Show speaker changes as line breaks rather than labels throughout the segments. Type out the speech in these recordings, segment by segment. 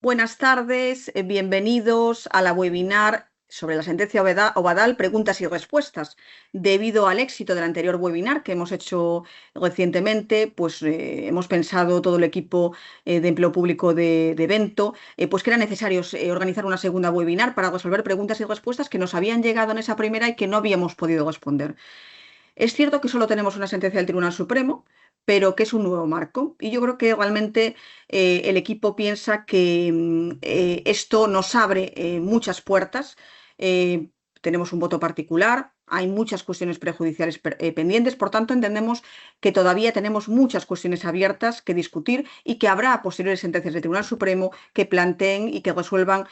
Buenas tardes, bienvenidos a la webinar sobre la sentencia Obadal, preguntas y respuestas. Debido al éxito del anterior webinar que hemos hecho recientemente, pues hemos pensado todo el equipo de empleo público de Bento, pues que era necesario organizar una segunda webinar para resolver preguntas y respuestas que nos habían llegado en esa primera y que no habíamos podido responder. Es cierto que solo tenemos una sentencia del Tribunal Supremo, pero que es un nuevo marco. Y yo creo que realmente el equipo piensa que esto nos abre muchas puertas. Eh, Tenemos un voto particular, hay muchas cuestiones prejudiciales pendientes, por tanto entendemos que todavía tenemos muchas cuestiones abiertas que discutir y que habrá posteriores sentencias del Tribunal Supremo que planteen y que resuelvan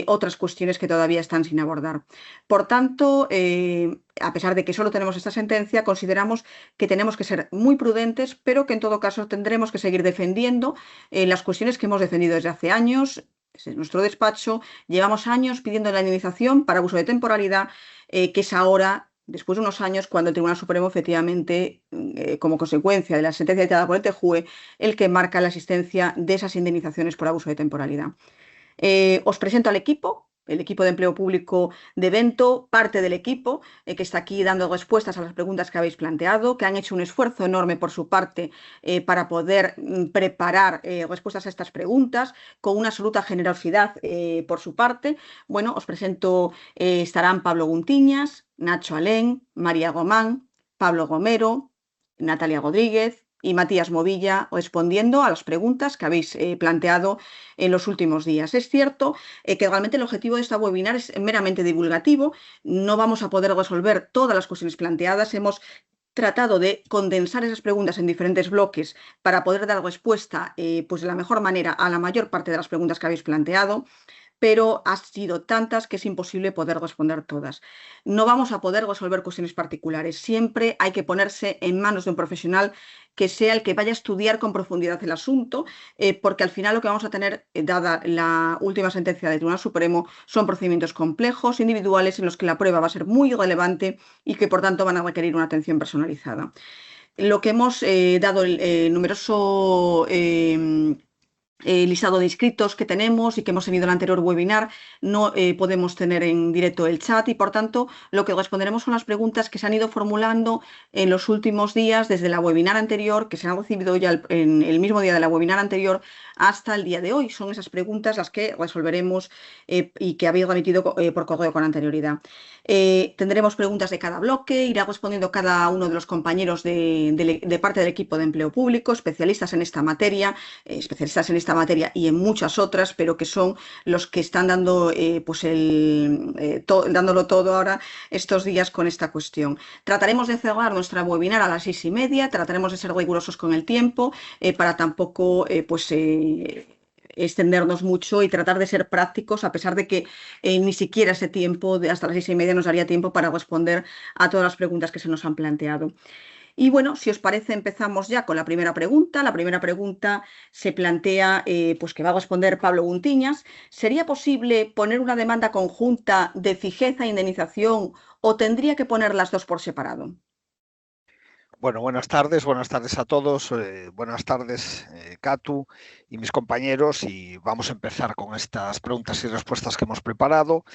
otras cuestiones que todavía están sin abordar. Por tanto, a pesar de que solo tenemos esta sentencia, consideramos que tenemos que ser muy prudentes, pero que en todo caso tendremos que seguir defendiendo las cuestiones que hemos defendido desde hace años. Desde nuestro despacho llevamos años pidiendo la indemnización para abuso de temporalidad, que es ahora, después de unos años, cuando el Tribunal Supremo efectivamente, como consecuencia de la sentencia dictada por el TJUE, el que marca la existencia de esas indemnizaciones por abuso de temporalidad. Os presento al equipo. El equipo de empleo público de Bento, parte del equipo que está aquí dando respuestas a las preguntas que habéis planteado, que han hecho un esfuerzo enorme por su parte para poder preparar respuestas a estas preguntas con una absoluta generosidad por su parte. Bueno, os presento, estarán Pablo Guntiñas, Nacho Alén, María Gomán, Pablo Romero, Natalia Rodríguez y Matías Movilla, respondiendo a las preguntas que habéis planteado en los últimos días. Es cierto que realmente el objetivo de esta webinar es meramente divulgativo. No vamos a poder resolver todas las cuestiones planteadas. Hemos tratado de condensar esas preguntas en diferentes bloques para poder dar respuesta pues de la mejor manera a la mayor parte de las preguntas que habéis planteado, pero han sido tantas que es imposible poder responder todas. No vamos a poder resolver cuestiones particulares. Siempre hay que ponerse en manos de un profesional que sea el que vaya a estudiar con profundidad el asunto, porque al final lo que vamos a tener, dada la última sentencia del Tribunal Supremo, son procedimientos complejos, individuales, en los que la prueba va a ser muy relevante y que, por tanto, van a requerir una atención personalizada. Lo que hemos dado el numeroso listado de inscritos que tenemos y que hemos tenido en el anterior webinar, no podemos tener en directo el chat y, por tanto, lo que responderemos son las preguntas que se han ido formulando en los últimos días, desde la webinar anterior, que se han recibido ya en el mismo día de la webinar anterior, hasta el día de hoy. Son esas preguntas las que resolveremos y que habéis remitido por correo con anterioridad. Tendremos preguntas de cada bloque, irá respondiendo cada uno de los compañeros de parte del equipo de empleo público, especialistas en esta materia, y en muchas otras, pero que son los que están dando, dándolo todo ahora estos días con esta cuestión. Trataremos de cerrar nuestra webinar a las 6:30, trataremos de ser rigurosos con el tiempo para tampoco extendernos mucho y tratar de ser prácticos, a pesar de que ni siquiera ese tiempo de hasta las 6:30 nos daría tiempo para responder a todas las preguntas que se nos han planteado. Y bueno, si os parece, empezamos ya con la primera pregunta. La primera pregunta se plantea, pues que va a responder Pablo Guntiñas. ¿Sería posible poner una demanda conjunta de fijeza e indemnización o tendría que poner las dos por separado?
Bueno, buenas tardes a todos. Buenas tardes, Catu y mis compañeros. Y vamos a empezar con estas preguntas y respuestas que hemos preparado.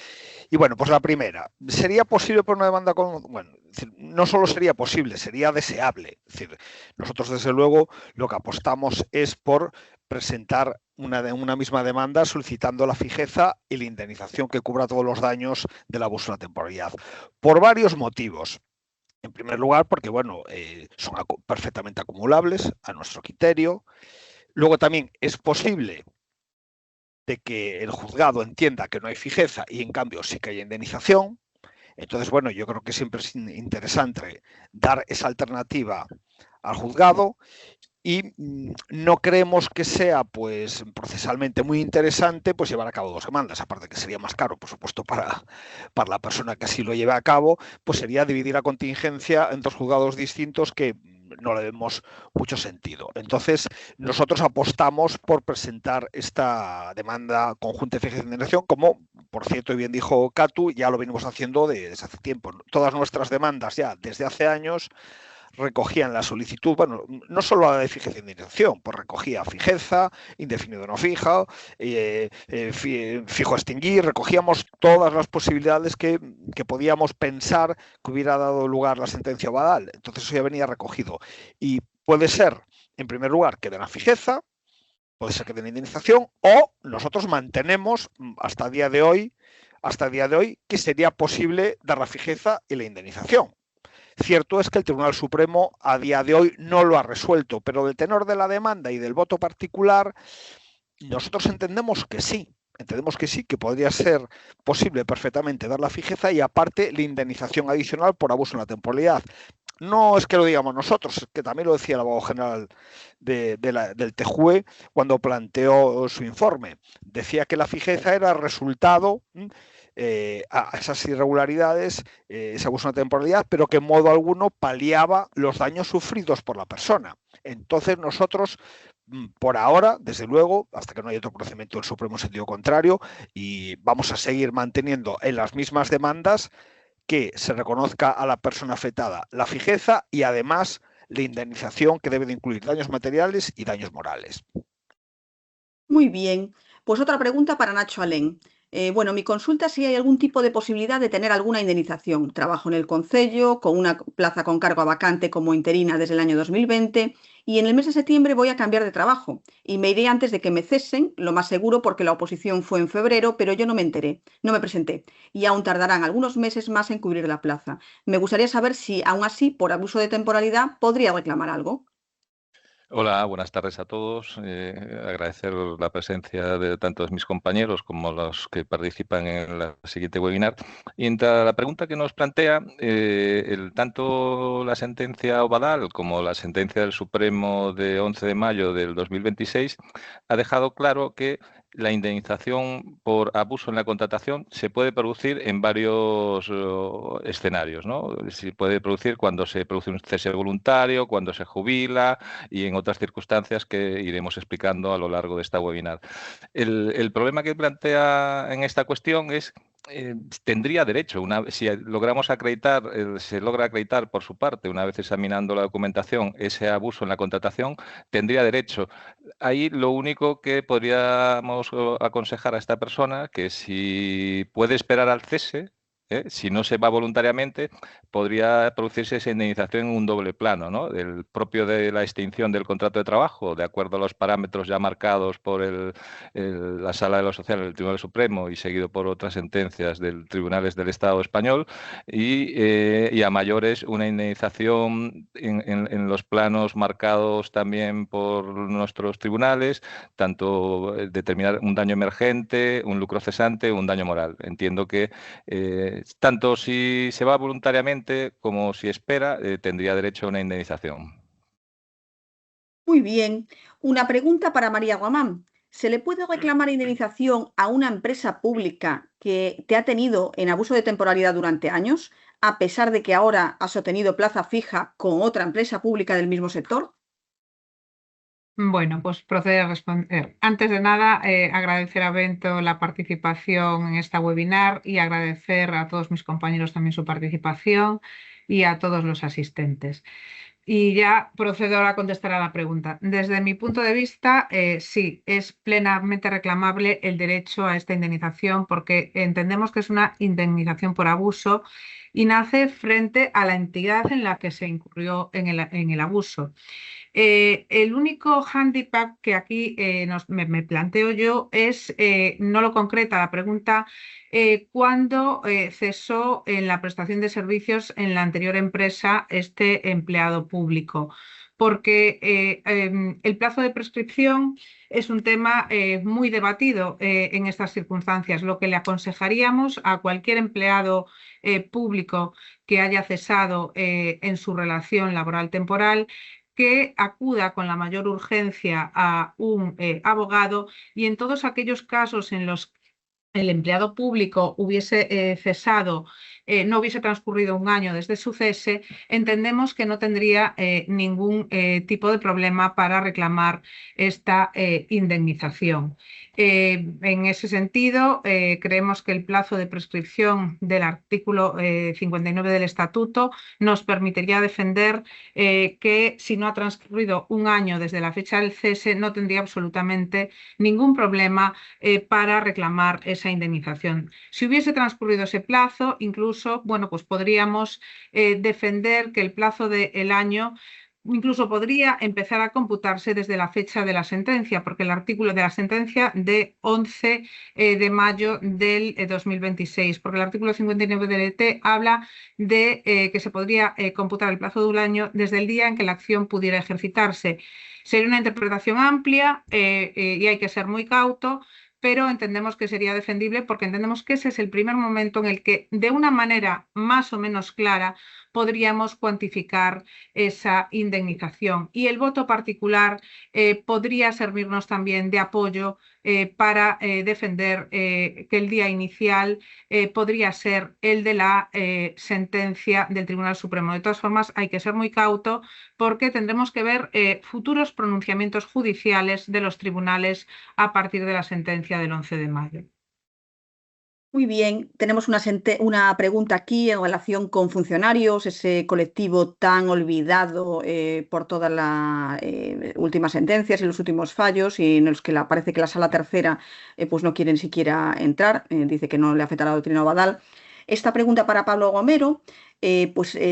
Y bueno, pues la primera, ¿sería posible poner una demanda con...? Bueno, no solo sería posible, sería deseable. Es decir, nosotros desde luego lo que apostamos es por presentar una misma demanda solicitando la fijeza y la indemnización que cubra todos los daños del abuso de la temporalidad. Por varios motivos. En primer lugar, porque bueno, son perfectamente acumulables a nuestro criterio. Luego también es posible de que el juzgado entienda que no hay fijeza y en cambio sí que hay indemnización. Entonces, bueno, yo creo que siempre es interesante dar esa alternativa al juzgado y no creemos que sea pues procesalmente muy interesante pues llevar a cabo dos demandas, aparte que sería más caro, por supuesto, para la persona que así lo lleve a cabo, pues sería dividir la contingencia en dos juzgados distintos que no le vemos mucho sentido. Entonces, nosotros apostamos por presentar esta demanda conjunta de fijeza de indemnización, como, por cierto, bien dijo Catu, ya lo venimos haciendo desde hace tiempo. Todas nuestras demandas ya desde hace años recogían la solicitud, bueno, no solo la de fijeza e indemnización, pues recogía fijeza, indefinido no fija, fijo a extinguir, recogíamos todas las posibilidades que podíamos pensar que hubiera dado lugar la sentencia Obadal. Entonces eso ya venía recogido. Y puede ser, en primer lugar, que de la fijeza, puede ser que de la indemnización, o nosotros mantenemos hasta el día de hoy que sería posible dar la fijeza y la indemnización. Cierto es que el Tribunal Supremo a día de hoy no lo ha resuelto, pero del tenor de la demanda y del voto particular, nosotros entendemos que sí. Entendemos que sí, que podría ser posible perfectamente dar la fijeza y aparte la indemnización adicional por abuso en la temporalidad. No es que lo digamos nosotros, es que también lo decía el abogado general del TJUE cuando planteó su informe. Decía que la fijeza era resultado a esas irregularidades, ese abuso de temporalidad, pero que en modo alguno paliaba los daños sufridos por la persona. Entonces nosotros, por ahora, desde luego, hasta que no haya otro procedimiento del Supremo en sentido contrario, y vamos a seguir manteniendo en las mismas demandas que se reconozca a la persona afectada la fijeza y además la indemnización que debe de incluir daños materiales y daños morales.
Muy bien. Pues otra pregunta para Nacho Alén. Bueno, mi consulta es si hay algún tipo de posibilidad de tener alguna indemnización. Trabajo en el concello, con una plaza con cargo a vacante como interina desde el año 2020 y en el mes de septiembre voy a cambiar de trabajo y me iré antes de que me cesen, lo más seguro porque la oposición fue en febrero, pero yo no me enteré, no me presenté y aún tardarán algunos meses más en cubrir la plaza. Me gustaría saber si aún así, por abuso de temporalidad, podría reclamar algo.
Hola, buenas tardes a todos. Agradecer la presencia de tanto de mis compañeros como los que participan en la siguiente webinar. Y entre la pregunta que nos plantea, tanto la sentencia Obadal como la sentencia del Supremo de 11 de mayo del 2026 ha dejado claro que la indemnización por abuso en la contratación se puede producir en varios escenarios, ¿no? Se puede producir cuando se produce un cese voluntario, cuando se jubila y en otras circunstancias que iremos explicando a lo largo de esta webinar. El problema que plantea en esta cuestión es tendría derecho, si logramos acreditar, se logra acreditar por su parte, una vez examinando la documentación, ese abuso en la contratación, tendría derecho. Ahí lo único que podríamos aconsejar a esta persona, que si puede esperar al cese, si no se va voluntariamente, podría producirse esa indemnización en un doble plano, ¿no? El propio de la extinción del contrato de trabajo, de acuerdo a los parámetros ya marcados por la Sala de lo Social del Tribunal Supremo y seguido por otras sentencias de tribunales del Estado español, y a mayores una indemnización en los planos marcados también por nuestros tribunales, tanto determinar un daño emergente, un lucro cesante, un daño moral. Entiendo que tanto si se va voluntariamente como si espera, tendría derecho a una indemnización.
Muy bien. Una pregunta para María Guamán. ¿Se le puede reclamar indemnización a una empresa pública que te ha tenido en abuso de temporalidad durante años, a pesar de que ahora has obtenido plaza fija con otra empresa pública del mismo sector?
Bueno, pues proceder a responder. Antes de nada, agradecer a Bento la participación en esta webinar y agradecer a todos mis compañeros también su participación y a todos los asistentes. Y ya procedo ahora a contestar a la pregunta. Desde mi punto de vista, sí, es plenamente reclamable el derecho a esta indemnización porque entendemos que es una indemnización por abuso y nace frente a la entidad en la que se incurrió en el abuso. El único hándicap que aquí me planteo yo es, no lo concreta la pregunta, cuándo cesó en la prestación de servicios en la anterior empresa este empleado público. Porque el plazo de prescripción es un tema muy debatido en estas circunstancias. Lo que le aconsejaríamos a cualquier empleado público que haya cesado en su relación laboral temporal que acuda con la mayor urgencia a un abogado y en todos aquellos casos en los que el empleado público hubiese cesado, no hubiese transcurrido un año desde su cese, entendemos que no tendría ningún tipo de problema para reclamar esta indemnización. En ese sentido, creemos que el plazo de prescripción del artículo 59 del Estatuto nos permitiría defender que si no ha transcurrido un año desde la fecha del cese, no tendría absolutamente ningún problema para reclamar esa indemnización. Si hubiese transcurrido ese plazo, incluso, bueno, pues podríamos defender que el plazo del año incluso podría empezar a computarse desde la fecha de la sentencia, porque el artículo de la sentencia de 11 de mayo del 2026, porque el artículo 59 del ET habla de que se podría computar el plazo de un año desde el día en que la acción pudiera ejercitarse. Sería una interpretación amplia y hay que ser muy cauto, pero entendemos que sería defendible porque entendemos que ese es el primer momento en el que, de una manera más o menos clara, podríamos cuantificar esa indemnización. Y el voto particular podría servirnos también de apoyo para defender que el día inicial podría ser el de la sentencia del Tribunal Supremo. De todas formas, hay que ser muy cauto porque tendremos que ver futuros pronunciamientos judiciales de los tribunales a partir de la sentencia del 11 de mayo.
Muy bien, tenemos una pregunta aquí en relación con funcionarios, ese colectivo tan olvidado por todas las últimas sentencias y los últimos fallos, y en los que parece que la Sala Tercera pues no quiere ni siquiera entrar, dice que no le afecta a la doctrina Badal. Esta pregunta para Pablo Gomero,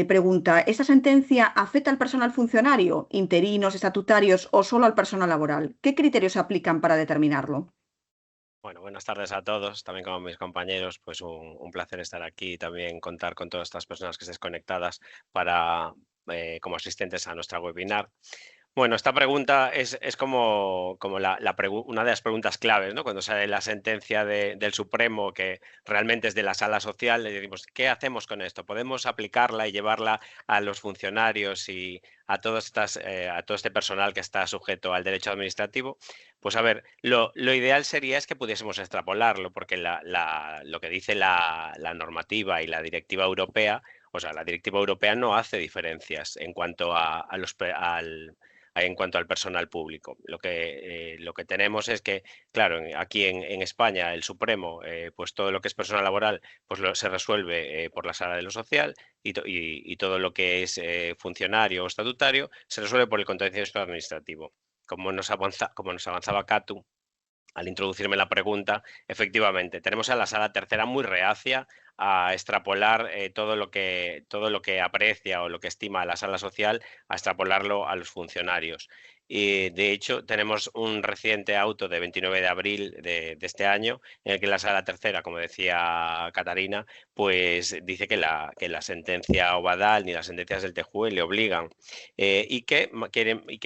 pregunta, ¿esta sentencia afecta al personal funcionario, interinos, estatutarios o solo al personal laboral? ¿Qué criterios se aplican para determinarlo?
Bueno, buenas tardes a todos, también como mis compañeros, pues un placer estar aquí y también contar con todas estas personas que estés conectadas para, como asistentes a nuestra webinar. Bueno, esta pregunta es como una de las preguntas claves, ¿no? Cuando sale la sentencia del Supremo, que realmente es de la Sala Social, le decimos, ¿qué hacemos con esto? ¿Podemos aplicarla y llevarla a los funcionarios y a todo este personal que está sujeto al derecho administrativo? Pues a ver, lo ideal sería es que pudiésemos extrapolarlo, porque lo que dice la normativa y la directiva europea, o sea, la directiva europea no hace diferencias en cuanto en cuanto al personal público. Lo que tenemos es que, claro, aquí en España, el Supremo, pues todo lo que es personal laboral, pues se resuelve por la Sala de lo Social y todo lo que es funcionario o estatutario se resuelve por el contencioso administrativo. Como nos avanzaba Catu, al introducirme la pregunta, efectivamente, tenemos a la Sala Tercera muy reacia a extrapolar todo lo que aprecia o lo que estima la Sala Social, a extrapolarlo a los funcionarios. Y de hecho, tenemos un reciente auto de 29 de abril de este año, en el que la Sala Tercera, como decía Catarina, pues dice que la sentencia Obadal ni las sentencias del TJUE le obligan y que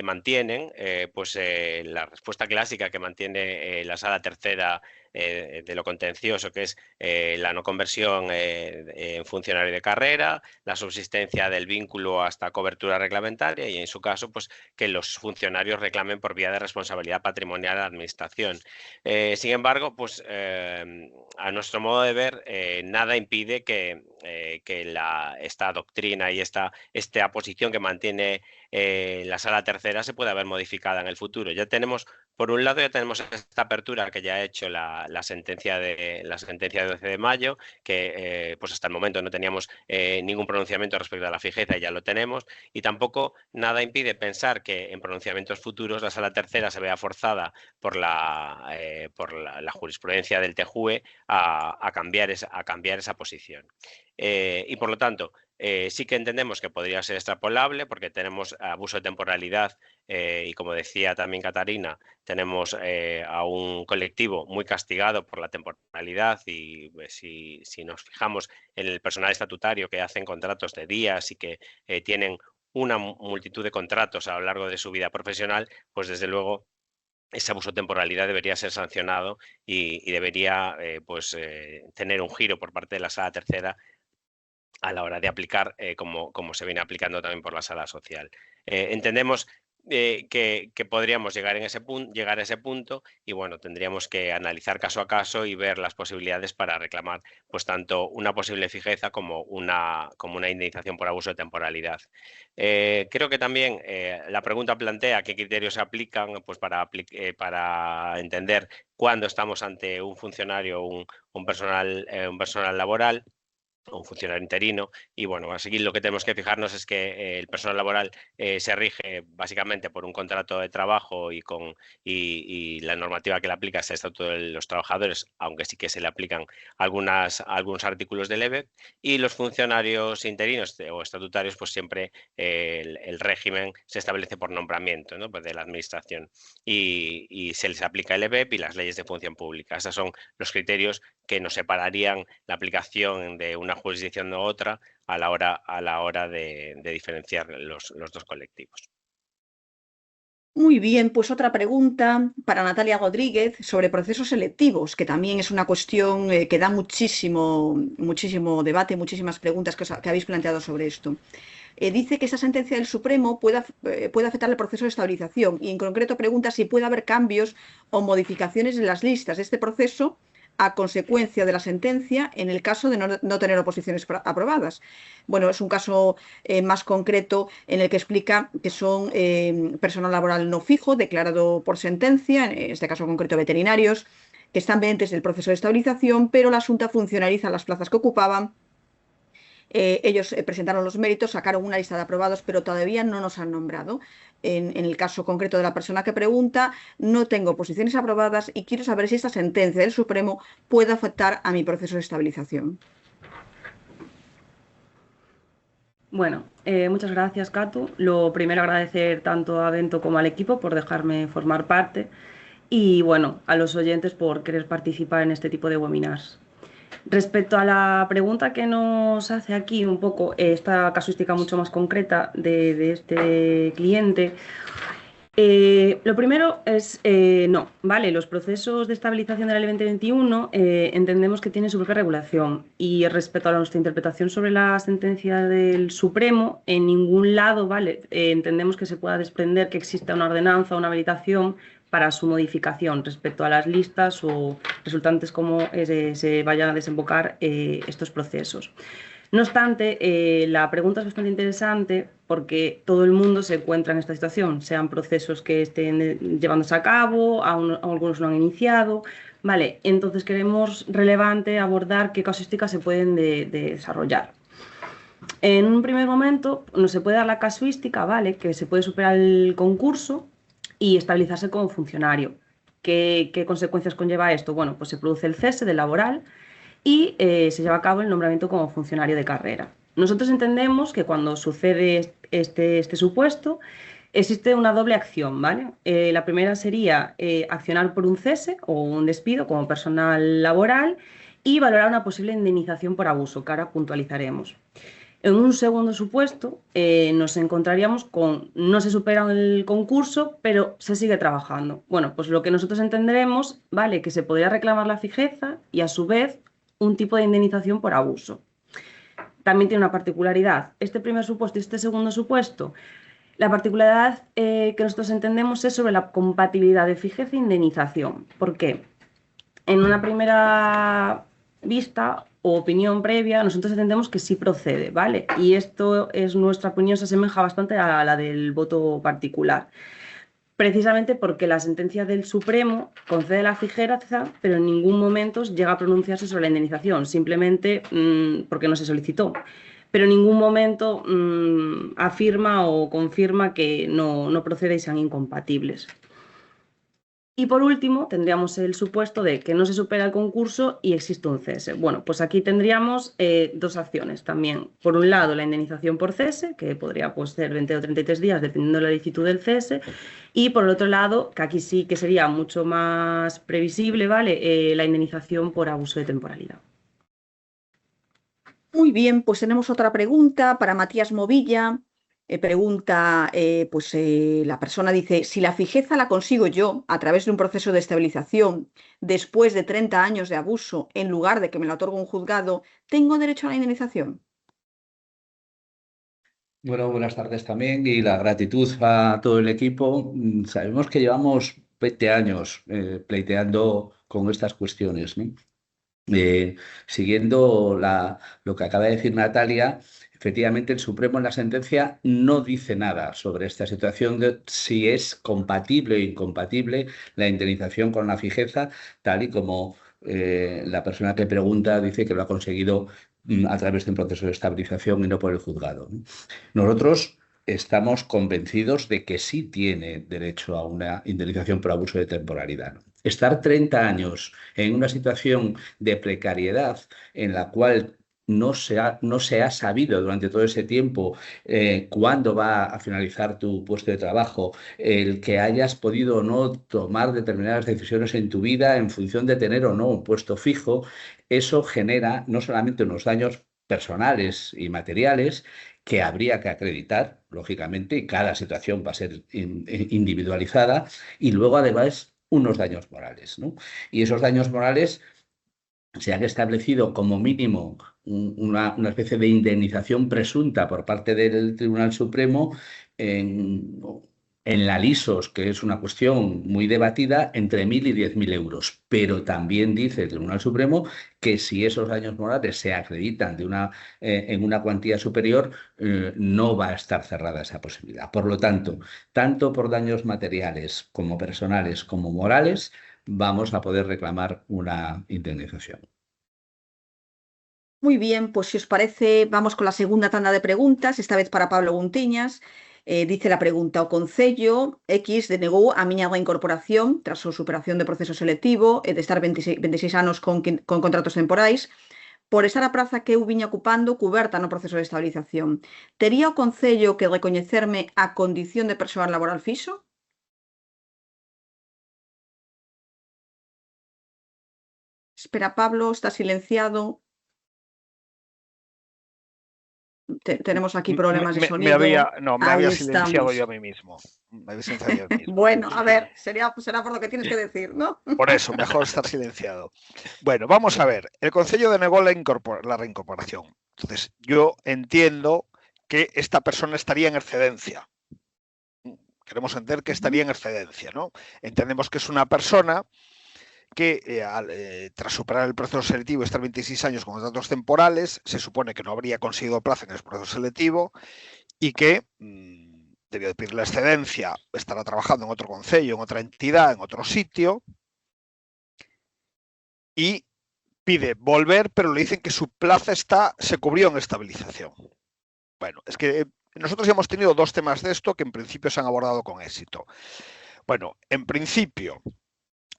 mantienen la respuesta clásica que mantiene la Sala Tercera de lo contencioso, que es la no conversión en funcionario de carrera, la subsistencia del vínculo hasta cobertura reglamentaria y, en su caso, pues que los funcionarios reclamen por vía de responsabilidad patrimonial a la Administración. Sin embargo, pues a nuestro modo de ver, nada impide que esta doctrina y esta posición que mantiene la Sala Tercera se pueda ver modificada en el futuro. Por un lado, ya tenemos esta apertura que ya ha hecho la sentencia de 12 de mayo, que pues hasta el momento no teníamos ningún pronunciamiento respecto a la fijeza y ya lo tenemos, y tampoco nada impide pensar que en pronunciamientos futuros la Sala Tercera se vea forzada por la jurisprudencia del TJUE a cambiar esa posición. Y por lo tanto, sí que entendemos que podría ser extrapolable porque tenemos abuso de temporalidad y, como decía también Catarina, tenemos a un colectivo muy castigado por la temporalidad y si nos fijamos en el personal estatutario que hacen contratos de días y que tienen una multitud de contratos a lo largo de su vida profesional, pues desde luego ese abuso de temporalidad debería ser sancionado y debería tener un giro por parte de la Sala Tercera a la hora de aplicar como se viene aplicando también por la Sala Social. Entendemos que podríamos llegar a ese punto y bueno, tendríamos que analizar caso a caso y ver las posibilidades para reclamar pues tanto una posible fijeza como una indemnización por abuso de temporalidad. Creo que también la pregunta plantea qué criterios se aplican pues para entender cuándo estamos ante un funcionario o un personal laboral o un funcionario interino, y bueno, a seguir lo que tenemos que fijarnos es que el personal laboral se rige básicamente por un contrato de trabajo y la normativa que le aplica es el Estatuto de los Trabajadores, aunque sí que se le aplican algunos artículos del EBE, y los funcionarios interinos o estatutarios, pues siempre el régimen se establece por nombramiento, ¿no? Pues de la administración y se les aplica el EBEP y las leyes de función pública. Esos son los criterios que nos separarían la aplicación de una jurisdicción u otra a la hora de diferenciar los dos colectivos.
Muy bien, pues otra pregunta para Natalia Rodríguez sobre procesos selectivos, que también es una cuestión que da muchísimo debate, muchísimas preguntas que habéis planteado sobre esto. Dice que esa sentencia del Supremo puede afectar el proceso de estabilización y en concreto pregunta si puede haber cambios o modificaciones en las listas de este proceso a consecuencia de la sentencia en el caso de no tener oposiciones aprobadas. Bueno, es un caso más concreto en el que explica que son personal laboral no fijo, declarado por sentencia, en este caso concreto veterinarios, que están pendientes del proceso de estabilización, pero la Xunta funcionariza las plazas que ocupaban. Ellos presentaron los méritos, sacaron una lista de aprobados, pero todavía no nos han nombrado. En el caso concreto de la persona que pregunta, no tengo posiciones aprobadas y quiero saber si esta sentencia del Supremo puede afectar a mi proceso de estabilización.
Bueno, muchas gracias, Catu. Lo primero, agradecer tanto a Bento como al equipo por dejarme formar parte y, bueno, a los oyentes por querer participar en este tipo de webinars. Respecto a la pregunta que nos hace aquí un poco esta casuística mucho más concreta de este cliente, lo primero es no, ¿vale? Los procesos de estabilización de la Ley 2021 entendemos que tienen su propia regulación y respecto a nuestra interpretación sobre la sentencia del Supremo, en ningún lado, ¿vale? Entendemos que se pueda desprender que exista una ordenanza o una habilitación para su modificación respecto a las listas o resultantes como se vayan a desembocar estos procesos. No obstante, la pregunta es bastante interesante porque todo el mundo se encuentra en esta situación, sean procesos que estén llevándose a cabo, algunos no han iniciado. Vale, entonces creemos relevante abordar qué casuísticas se pueden desarrollar. En un primer momento nos se puede dar la casuística, ¿vale? Que se puede superar el concurso y estabilizarse como funcionario. ¿Qué consecuencias conlleva esto? Bueno, pues se produce el cese del laboral y se lleva a cabo el nombramiento como funcionario de carrera. Nosotros entendemos que cuando sucede este supuesto, existe una doble acción, ¿vale? La primera sería accionar por un cese o un despido como personal laboral y valorar una posible indemnización por abuso, que ahora puntualizaremos. En un segundo supuesto, nos encontraríamos con no se supera el concurso, pero se sigue trabajando. Bueno, pues lo que nosotros entenderemos, ¿vale? Que se podría reclamar la fijeza y a su vez un tipo de indemnización por abuso. También tiene una particularidad. Este primer supuesto y este segundo supuesto, la particularidad que nosotros entendemos es sobre la compatibilidad de fijeza e indemnización. ¿Por qué? En una primera vista o opinión previa, nosotros entendemos que sí procede, ¿vale? Y esto es nuestra opinión, se asemeja bastante a la del voto particular. Precisamente porque la sentencia del Supremo concede la fijeza, pero en ningún momento llega a pronunciarse sobre la indemnización, simplemente porque no se solicitó. Pero en ningún momento afirma o confirma que no procede y sean incompatibles. Y por último, tendríamos el supuesto de que no se supera el concurso y existe un cese. Bueno, pues aquí tendríamos dos acciones también. Por un lado, la indemnización por cese, que podría pues, ser 20 o 33 días, dependiendo de la licitud del cese. Y por el otro lado, que aquí sí que sería mucho más previsible, ¿vale? La indemnización por abuso de temporalidad.
Muy bien, pues tenemos otra pregunta para Matías Movilla. Pregunta, la persona dice, si la fijeza la consigo yo a través de un proceso de estabilización después de 30 años de abuso, en lugar de que me la otorgue un juzgado, ¿tengo derecho a la indemnización?
Bueno, buenas tardes también y la gratitud a todo el equipo. Sabemos que llevamos 20 años pleiteando con estas cuestiones, ¿no? Siguiendo lo que acaba de decir Natalia, efectivamente el Supremo en la sentencia no dice nada sobre esta situación de si es compatible o incompatible la indemnización con la fijeza, tal y como la persona que pregunta dice que lo ha conseguido a través de un proceso de estabilización y no por el juzgado, ¿no? Nosotros estamos convencidos de que sí tiene derecho a una indemnización por abuso de temporalidad, ¿no? Estar 30 años en una situación de precariedad en la cual no se ha sabido durante todo ese tiempo cuándo va a finalizar tu puesto de trabajo, el que hayas podido o no tomar determinadas decisiones en tu vida en función de tener o no un puesto fijo, eso genera no solamente unos daños personales y materiales que habría que acreditar, lógicamente, y cada situación va a ser individualizada, y luego además unos daños morales, ¿no? Y esos daños morales se han establecido como mínimo una especie de indemnización presunta por parte del Tribunal Supremo en, en la LISOS, que es una cuestión muy debatida, entre 1.000 y 10.000 euros. Pero también dice el Tribunal Supremo que si esos daños morales se acreditan en una cuantía superior, no va a estar cerrada esa posibilidad. Por lo tanto por daños materiales como personales como morales, vamos a poder reclamar una indemnización.
Muy bien, pues si os parece, vamos con la segunda tanda de preguntas, esta vez para Pablo Guntiñas. Dice la pregunta: o Concello X denegou a miña reincorporación tras a superación de proceso selectivo e de estar 26 anos con contratos temporais por estar a praza que eu viña ocupando cuberta no proceso de estabilización. Tería o Concello que recoñecerme a condición de persoal laboral fixo? Espera, Pablo, está silenciado. Tenemos aquí problemas de sonido.
Me
Ahí
había silenciado
estamos.
yo a mí mismo. Me había silenciado yo a mí mismo.
Bueno, a ver, será por lo que tienes que decir, ¿no?
Por eso, mejor estar silenciado. Bueno, vamos a ver. El Concello denegó la reincorporación. Entonces, yo entiendo que esta persona estaría en excedencia. Queremos entender que estaría en excedencia, ¿no? Entendemos que es una persona que tras superar el proceso selectivo y estar 26 años con contratos temporales, se supone que no habría conseguido plaza en el proceso selectivo y que debió de pedir la excedencia, estará trabajando en otro concello, en otra entidad, en otro sitio, y pide volver, pero le dicen que su plaza se cubrió en estabilización. Bueno, es que nosotros ya hemos tenido dos temas de esto que en principio se han abordado con éxito. Bueno, en principio,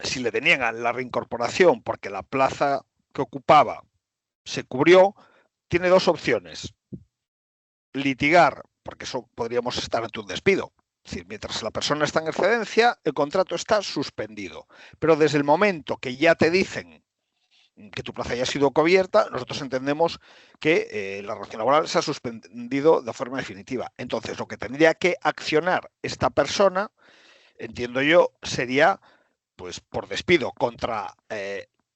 si le deniegan la reincorporación porque la plaza que ocupaba se cubrió, tiene dos opciones. Litigar, porque eso podríamos estar ante un despido. Es decir, mientras la persona está en excedencia, el contrato está suspendido. Pero desde el momento que ya te dicen que tu plaza haya sido cubierta, nosotros entendemos que la relación laboral se ha suspendido de forma definitiva. Entonces, lo que tendría que accionar esta persona, entiendo yo, sería pues por despido contra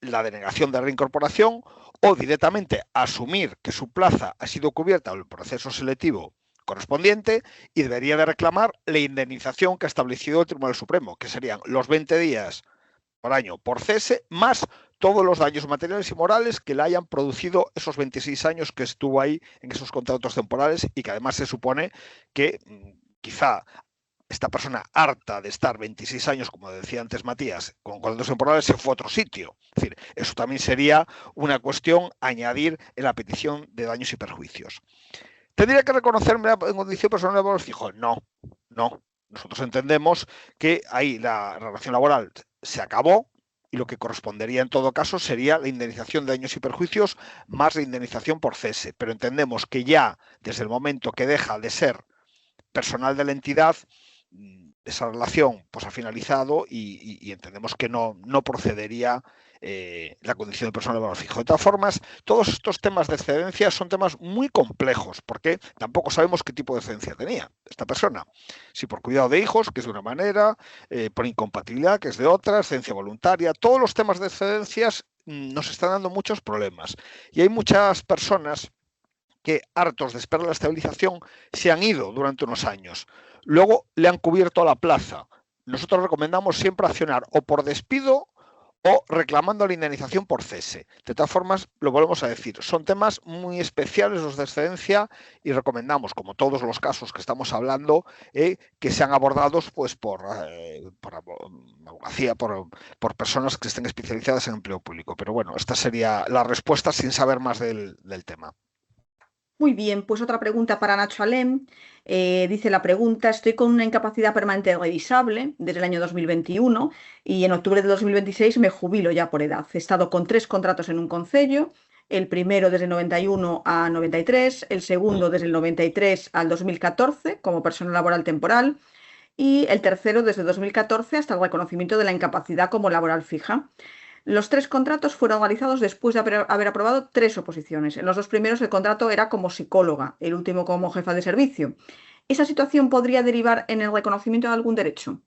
la denegación de reincorporación o directamente asumir que su plaza ha sido cubierta en el proceso selectivo correspondiente y debería de reclamar la indemnización que ha establecido el Tribunal Supremo, que serían los 20 días por año por cese, más todos los daños materiales y morales que le hayan producido esos 26 años que estuvo ahí en esos contratos temporales y que además se supone que quizá esta persona harta de estar 26 años, como decía antes Matías, con contratos temporales, se fue a otro sitio. Es decir, eso también sería una cuestión a añadir en la petición de daños y perjuicios. ¿Tendría que reconocerme en condición personal laboral fijo? No. Nosotros entendemos que ahí la relación laboral se acabó y lo que correspondería en todo caso sería la indemnización de daños y perjuicios más la indemnización por cese. Pero entendemos que ya desde el momento que deja de ser personal de la entidad, esa relación pues ha finalizado y entendemos que no procedería la condición de personal laboral fijo. De todas formas, todos estos temas de excedencia son temas muy complejos porque tampoco sabemos qué tipo de excedencia tenía esta persona. Si por cuidado de hijos, que es de una manera, por incompatibilidad, que es de otra, excedencia voluntaria, todos los temas de excedencias nos están dando muchos problemas. Y hay muchas personas que, hartos de esperar la estabilización, se han ido durante unos años. Luego le han cubierto la plaza. Nosotros recomendamos siempre accionar o por despido o reclamando la indemnización por cese. De todas formas, lo volvemos a decir, son temas muy especiales los de excedencia y recomendamos, como todos los casos que estamos hablando, que sean abordados pues, por abogacía, por personas que estén especializadas en empleo público. Pero bueno, esta sería la respuesta sin saber más del tema.
Muy bien, pues otra pregunta para Nacho Alem. Dice la pregunta: estoy con una incapacidad permanente revisable desde el año 2021 y en octubre de 2026 me jubilo ya por edad. He estado con 3 contratos en un concello, el primero desde el 91 a 93, el segundo desde el 93 al 2014 como persona laboral temporal y el tercero desde 2014 hasta el reconocimiento de la incapacidad como laboral fija. Los 3 contratos fueron realizados después de haber aprobado 3 oposiciones. En los 2 primeros el contrato era como psicóloga, el último como jefa de servicio. ¿Esa situación podría derivar en el reconocimiento de algún derecho?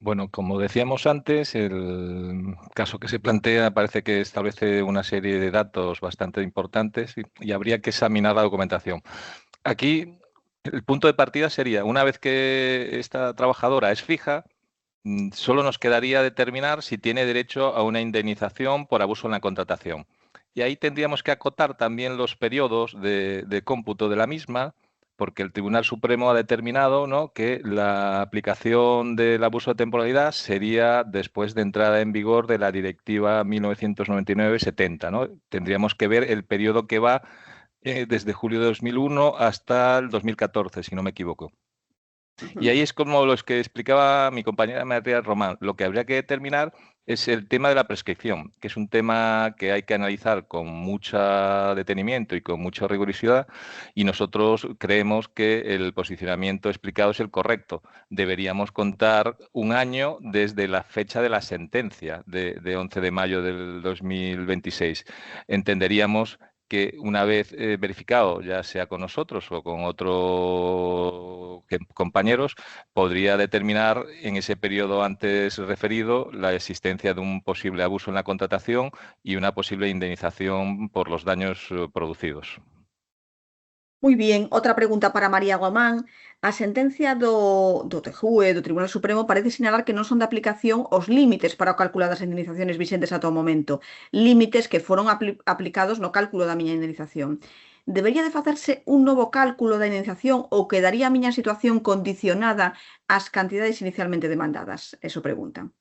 Bueno, como decíamos antes, el caso que se plantea parece que establece una serie de datos bastante importantes y habría que examinar la documentación. Aquí el punto de partida sería, una vez que esta trabajadora es fija, solo nos quedaría determinar si tiene derecho a una indemnización por abuso en la contratación. Y ahí tendríamos que acotar también los periodos de cómputo de la misma, porque el Tribunal Supremo ha determinado, ¿no?, que la aplicación del abuso de temporalidad sería después de entrada en vigor de la Directiva 1999-70, ¿no? Tendríamos que ver el periodo que va desde julio de 2001 hasta el 2014, si no me equivoco. Y ahí es como los que explicaba mi compañera María Román. Lo que habría que determinar es el tema de la prescripción, que es un tema que hay que analizar con mucho detenimiento y con mucha rigurosidad, y nosotros creemos que el posicionamiento explicado es el correcto. Deberíamos contar un año desde la fecha de la sentencia de 11 de mayo del 2026. Entenderíamos que una vez verificado, ya sea con nosotros o con otros compañeros, podría determinar en ese periodo antes referido la existencia de un posible abuso en la contratación y una posible indemnización por los daños producidos.
Muy bien, outra pregunta para María Guamán. A sentencia do TJUE, do Tribunal Supremo, parece sinalar que non son de aplicación os límites para o calculo das indemnizaciones vixentes ata o momento. Límites que foron aplicados no cálculo da miña indemnización. Debería de facerse un novo cálculo da indemnización ou quedaría a miña situación condicionada ás cantidades inicialmente demandadas? Eso pregunta.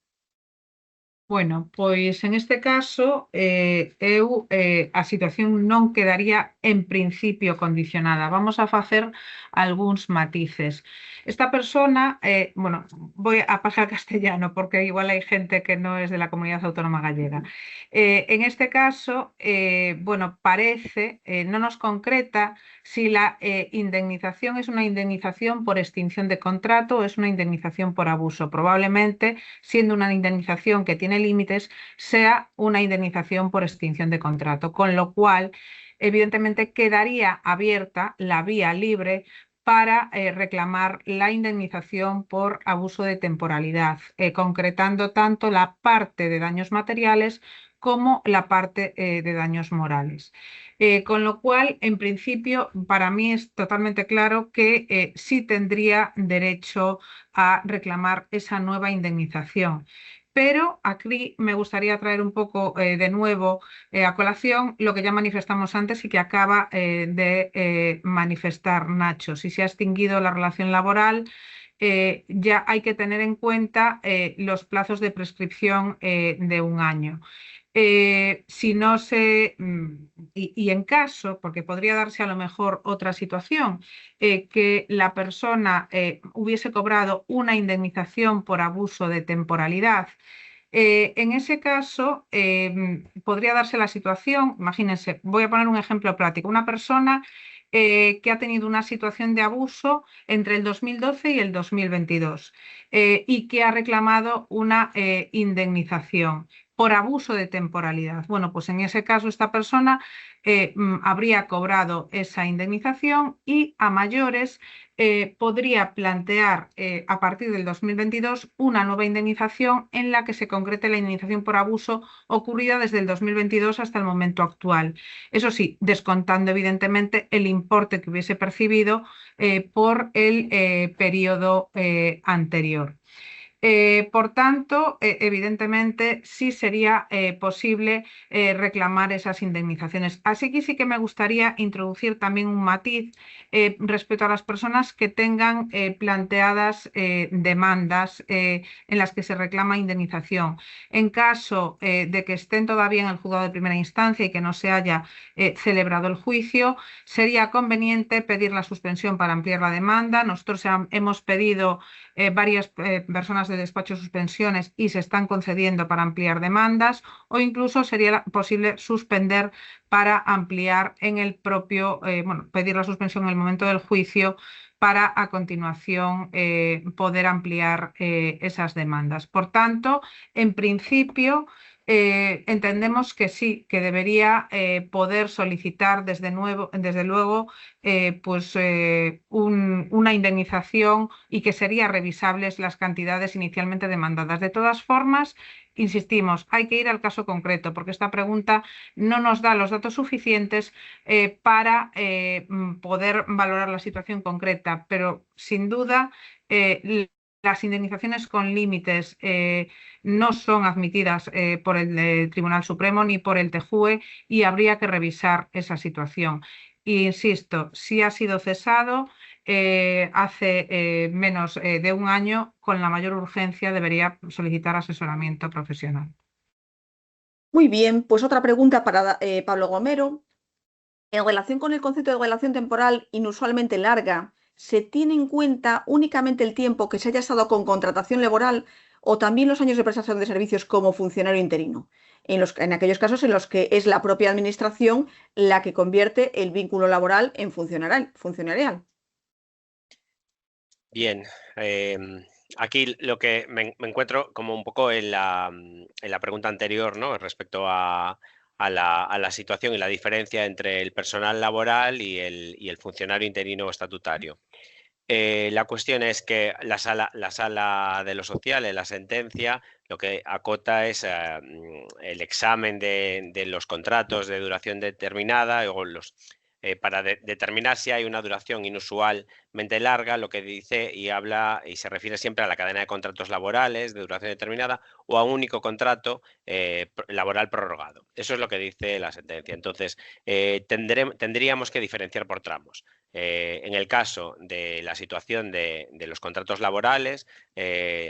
Bueno, pois en este caso a situación non quedaría en principio condicionada. Vamos a facer algúns matices. Esta persona, bueno, voy a pasar al castellano porque igual hai gente que no es de la comunidad autónoma gallega. En este caso, bueno, parece, no nos concreta si la indemnización es una indemnización por extinción de contrato o es una indemnización por abuso. Probablemente, siendo una indemnización que tiene límites, sea una indemnización por extinción de contrato, con lo cual evidentemente quedaría abierta la vía libre para reclamar la indemnización por abuso de temporalidad, concretando tanto la parte de daños materiales como la parte de daños morales. Con lo cual, en principio, para mí es totalmente claro que sí tendría derecho a reclamar esa nueva indemnización. Pero aquí me gustaría traer un poco de nuevo a colación lo que ya manifestamos antes y que acaba de manifestar Nacho. Si se ha extinguido la relación laboral, ya hay que tener en cuenta los plazos de prescripción de un año. Si no se, y en caso, porque podría darse a lo mejor otra situación, que la persona hubiese cobrado una indemnización por abuso de temporalidad, en ese caso podría darse la situación, imagínense, voy a poner un ejemplo práctico, una persona que ha tenido una situación de abuso entre el 2012 y el 2022 y que ha reclamado una indemnización. por abuso de temporalidad. Bueno, pues en ese caso esta persona habría cobrado esa indemnización y a mayores podría plantear a partir del 2022 una nueva indemnización en la que se concrete la indemnización por abuso ocurrida desde el 2022 hasta el momento actual. Eso sí, descontando evidentemente el importe que hubiese percibido por el periodo anterior. Por tanto, evidentemente sí sería posible reclamar esas indemnizaciones. Así que sí que me gustaría introducir también un matiz respecto a las personas que tengan planteadas demandas en las que se reclama indemnización. En caso de que estén todavía en el juzgado de primera instancia y que no se haya celebrado el juicio, sería conveniente pedir la suspensión para ampliar la demanda. Nosotros hemos pedido varias personas de despacho suspensiones y se están concediendo para ampliar demandas, o incluso sería posible suspender para ampliar en el propio, pedir la suspensión en el momento del juicio para a continuación poder ampliar esas demandas. Por tanto, en principio, entendemos que sí, que debería poder solicitar desde luego una indemnización y que serían revisables las cantidades inicialmente demandadas. De todas formas, insistimos, hay que ir al caso concreto porque esta pregunta no nos da los datos suficientes para poder valorar la situación concreta, pero sin duda las indemnizaciones con límites no son admitidas por el Tribunal Supremo ni por el TJUE y habría que revisar esa situación. Y insisto, si ha sido cesado hace menos de un año, con la mayor urgencia debería solicitar asesoramiento profesional.
Muy bien, pues otra pregunta para Pablo Gomero. En relación con el concepto de relación temporal inusualmente larga, ¿se tiene en cuenta únicamente el tiempo que se haya estado con contratación laboral o también los años de prestación de servicios como funcionario interino? En aquellos casos en los que es la propia administración la que convierte el vínculo laboral en funcionarial.
Bien, aquí lo que me encuentro como un poco en la pregunta anterior, ¿no? Respecto a la situación y la diferencia entre el personal laboral y el funcionario interino o estatutario. La cuestión es que la sala de lo social, en la sentencia, lo que acota es el examen de los contratos de duración determinada o para determinar si hay una duración inusualmente larga, lo que dice y habla y se refiere siempre a la cadena de contratos laborales de duración determinada o a un único contrato laboral prorrogado. Eso es lo que dice la sentencia. Entonces, tendríamos que diferenciar por tramos. En el caso de la situación de los contratos laborales,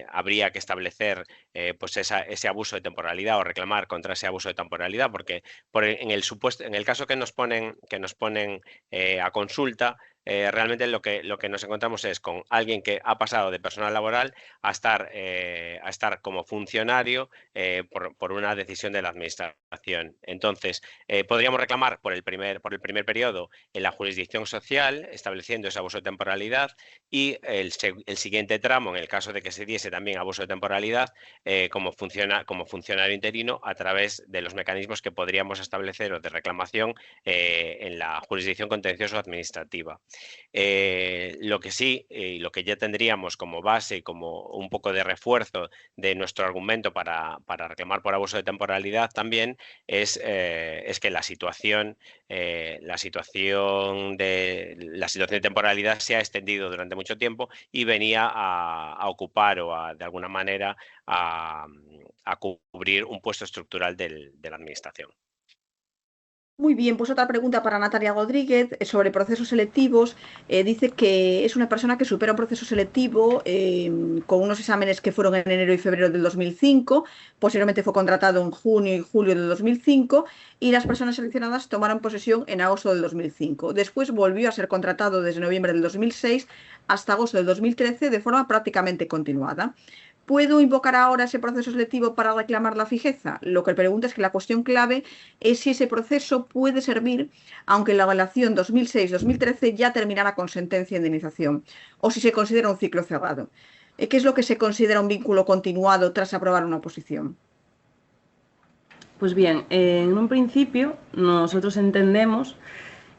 habría que establecer ese abuso de temporalidad o reclamar contra ese abuso de temporalidad, porque en el caso que nos ponen a consulta, realmente lo que nos encontramos es con alguien que ha pasado de personal laboral a estar como funcionario por una decisión de la administración. Entonces, podríamos reclamar por el primer periodo en la jurisdicción social, estableciendo ese abuso de temporalidad, y el siguiente tramo, en el caso de que se diese también abuso de temporalidad, como funcionario interino, a través de los mecanismos que podríamos establecer o de reclamación en la jurisdicción contencioso administrativa. Lo que sí, y lo que ya tendríamos como base y como un poco de refuerzo de nuestro argumento para reclamar por abuso de temporalidad también es que la situación de temporalidad se ha extendido durante mucho tiempo y venía a ocupar o de alguna manera a cubrir un puesto estructural de la administración.
Muy bien, pues otra pregunta para Natalia Rodríguez sobre procesos selectivos. Dice que es una persona que supera un proceso selectivo con unos exámenes que fueron en enero y febrero del 2005, posteriormente fue contratado en junio y julio del 2005 y las personas seleccionadas tomaron posesión en agosto del 2005. Después volvió a ser contratado desde noviembre del 2006 hasta agosto del 2013 de forma prácticamente continuada. ¿Puedo invocar ahora ese proceso selectivo para reclamar la fijeza? Lo que pregunta es que la cuestión clave es si ese proceso puede servir, aunque la relación 2006-2013 ya terminara con sentencia de indemnización, o si se considera un ciclo cerrado. ¿Qué es lo que se considera un vínculo continuado tras aprobar una oposición?
Pues bien, en un principio nosotros entendemos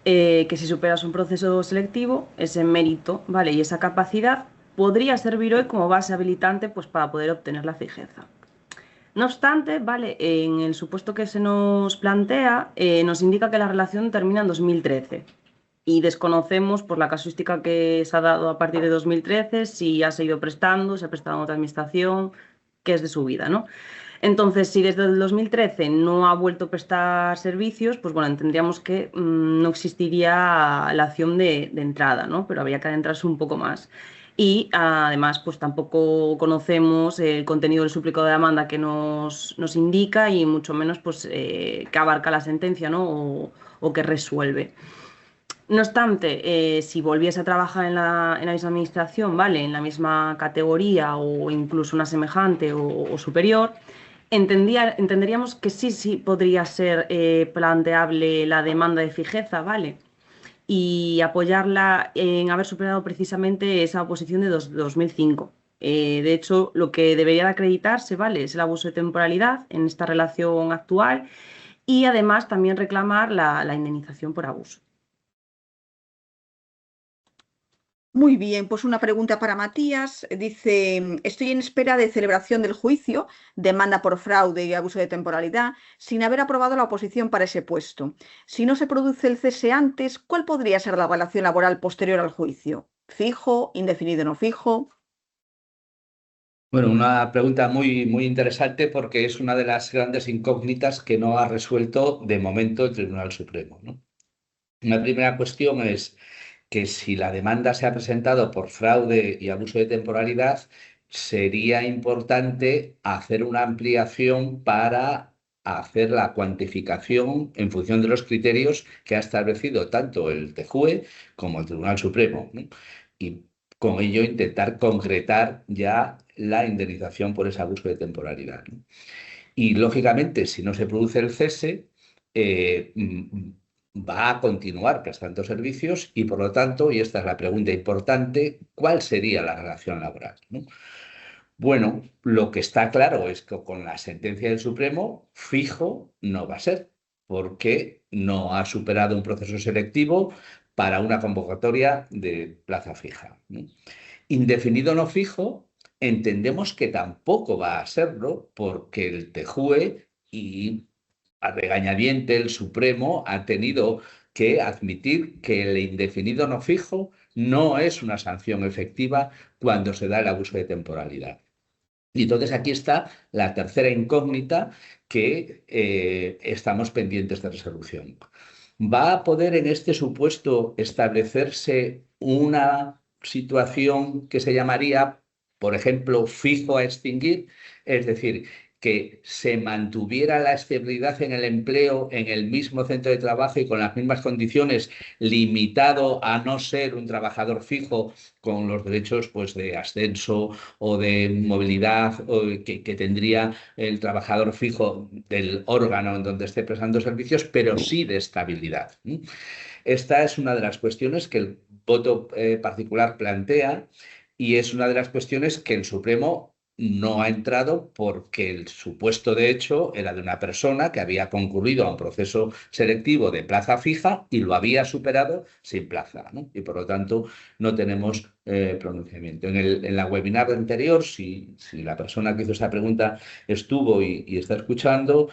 que si superas un proceso selectivo, ese mérito, ¿vale? Y esa capacidad podría servir hoy como base habilitante pues, para poder obtener la fijeza. No obstante, ¿vale? En el supuesto que se nos plantea, nos indica que la relación termina en 2013 y desconocemos por la casuística que se ha dado a partir de 2013 si ha seguido prestando, si ha prestado en otra administración, qué es de su vida, ¿no? Entonces, si desde el 2013 no ha vuelto a prestar servicios, pues bueno, entendríamos que no existiría la acción de entrada, ¿no? Pero habría que adentrarse un poco más. Y además, pues tampoco conocemos el contenido del suplicado de demanda que nos indica y mucho menos pues qué abarca la sentencia, ¿no? O qué resuelve. No obstante, si volviese a trabajar en la misma administración, ¿vale? En la misma categoría o incluso una semejante o superior, entenderíamos que sí podría ser planteable la demanda de fijeza, ¿vale? Y apoyarla en haber superado precisamente esa oposición de 2005. De hecho, lo que debería de acreditarse, ¿vale? Es el abuso de temporalidad en esta relación actual y además también reclamar la indemnización por abuso.
Muy bien, pues una pregunta para Matías. Dice, estoy en espera de celebración del juicio, demanda por fraude y abuso de temporalidad, sin haber aprobado la oposición para ese puesto. Si no se produce el cese antes, ¿cuál podría ser la relación laboral posterior al juicio? ¿Fijo, indefinido no fijo?
Bueno, una pregunta muy interesante porque es una de las grandes incógnitas que no ha resuelto de momento el Tribunal Supremo, ¿no? Una primera cuestión es que si la demanda se ha presentado por fraude y abuso de temporalidad, sería importante hacer una ampliación para hacer la cuantificación en función de los criterios que ha establecido tanto el TJUE como el Tribunal Supremo, ¿no? Y con ello intentar concretar ya la indemnización por ese abuso de temporalidad, ¿no? Y lógicamente, si no se produce el cese, va a continuar prestando servicios y, por lo tanto, y esta es la pregunta importante, ¿cuál sería la relación laboral, ¿no? Bueno, lo que está claro es que con la sentencia del Supremo, fijo no va a ser, porque no ha superado un proceso selectivo para una convocatoria de plaza fija, ¿no? Indefinido no fijo, entendemos que tampoco va a serlo, porque el TJUE y a regañadiente el Supremo ha tenido que admitir que el indefinido no fijo no es una sanción efectiva cuando se da el abuso de temporalidad. Y entonces aquí está la tercera incógnita que estamos pendientes de resolución. ¿Va a poder en este supuesto establecerse una situación que se llamaría, por ejemplo, fijo a extinguir? Es decir, que se mantuviera la estabilidad en el empleo en el mismo centro de trabajo y con las mismas condiciones, limitado a no ser un trabajador fijo con los derechos pues, de ascenso o de movilidad que tendría el trabajador fijo del órgano en donde esté prestando servicios, pero sí de estabilidad. Esta es una de las cuestiones que el voto particular plantea y es una de las cuestiones que el Supremo no ha entrado porque el supuesto de hecho era de una persona que había concurrido a un proceso selectivo de plaza fija y lo había superado sin plaza, ¿no? Y por lo tanto no tenemos pronunciamiento. En la webinar anterior, si la persona que hizo esa pregunta estuvo y está escuchando,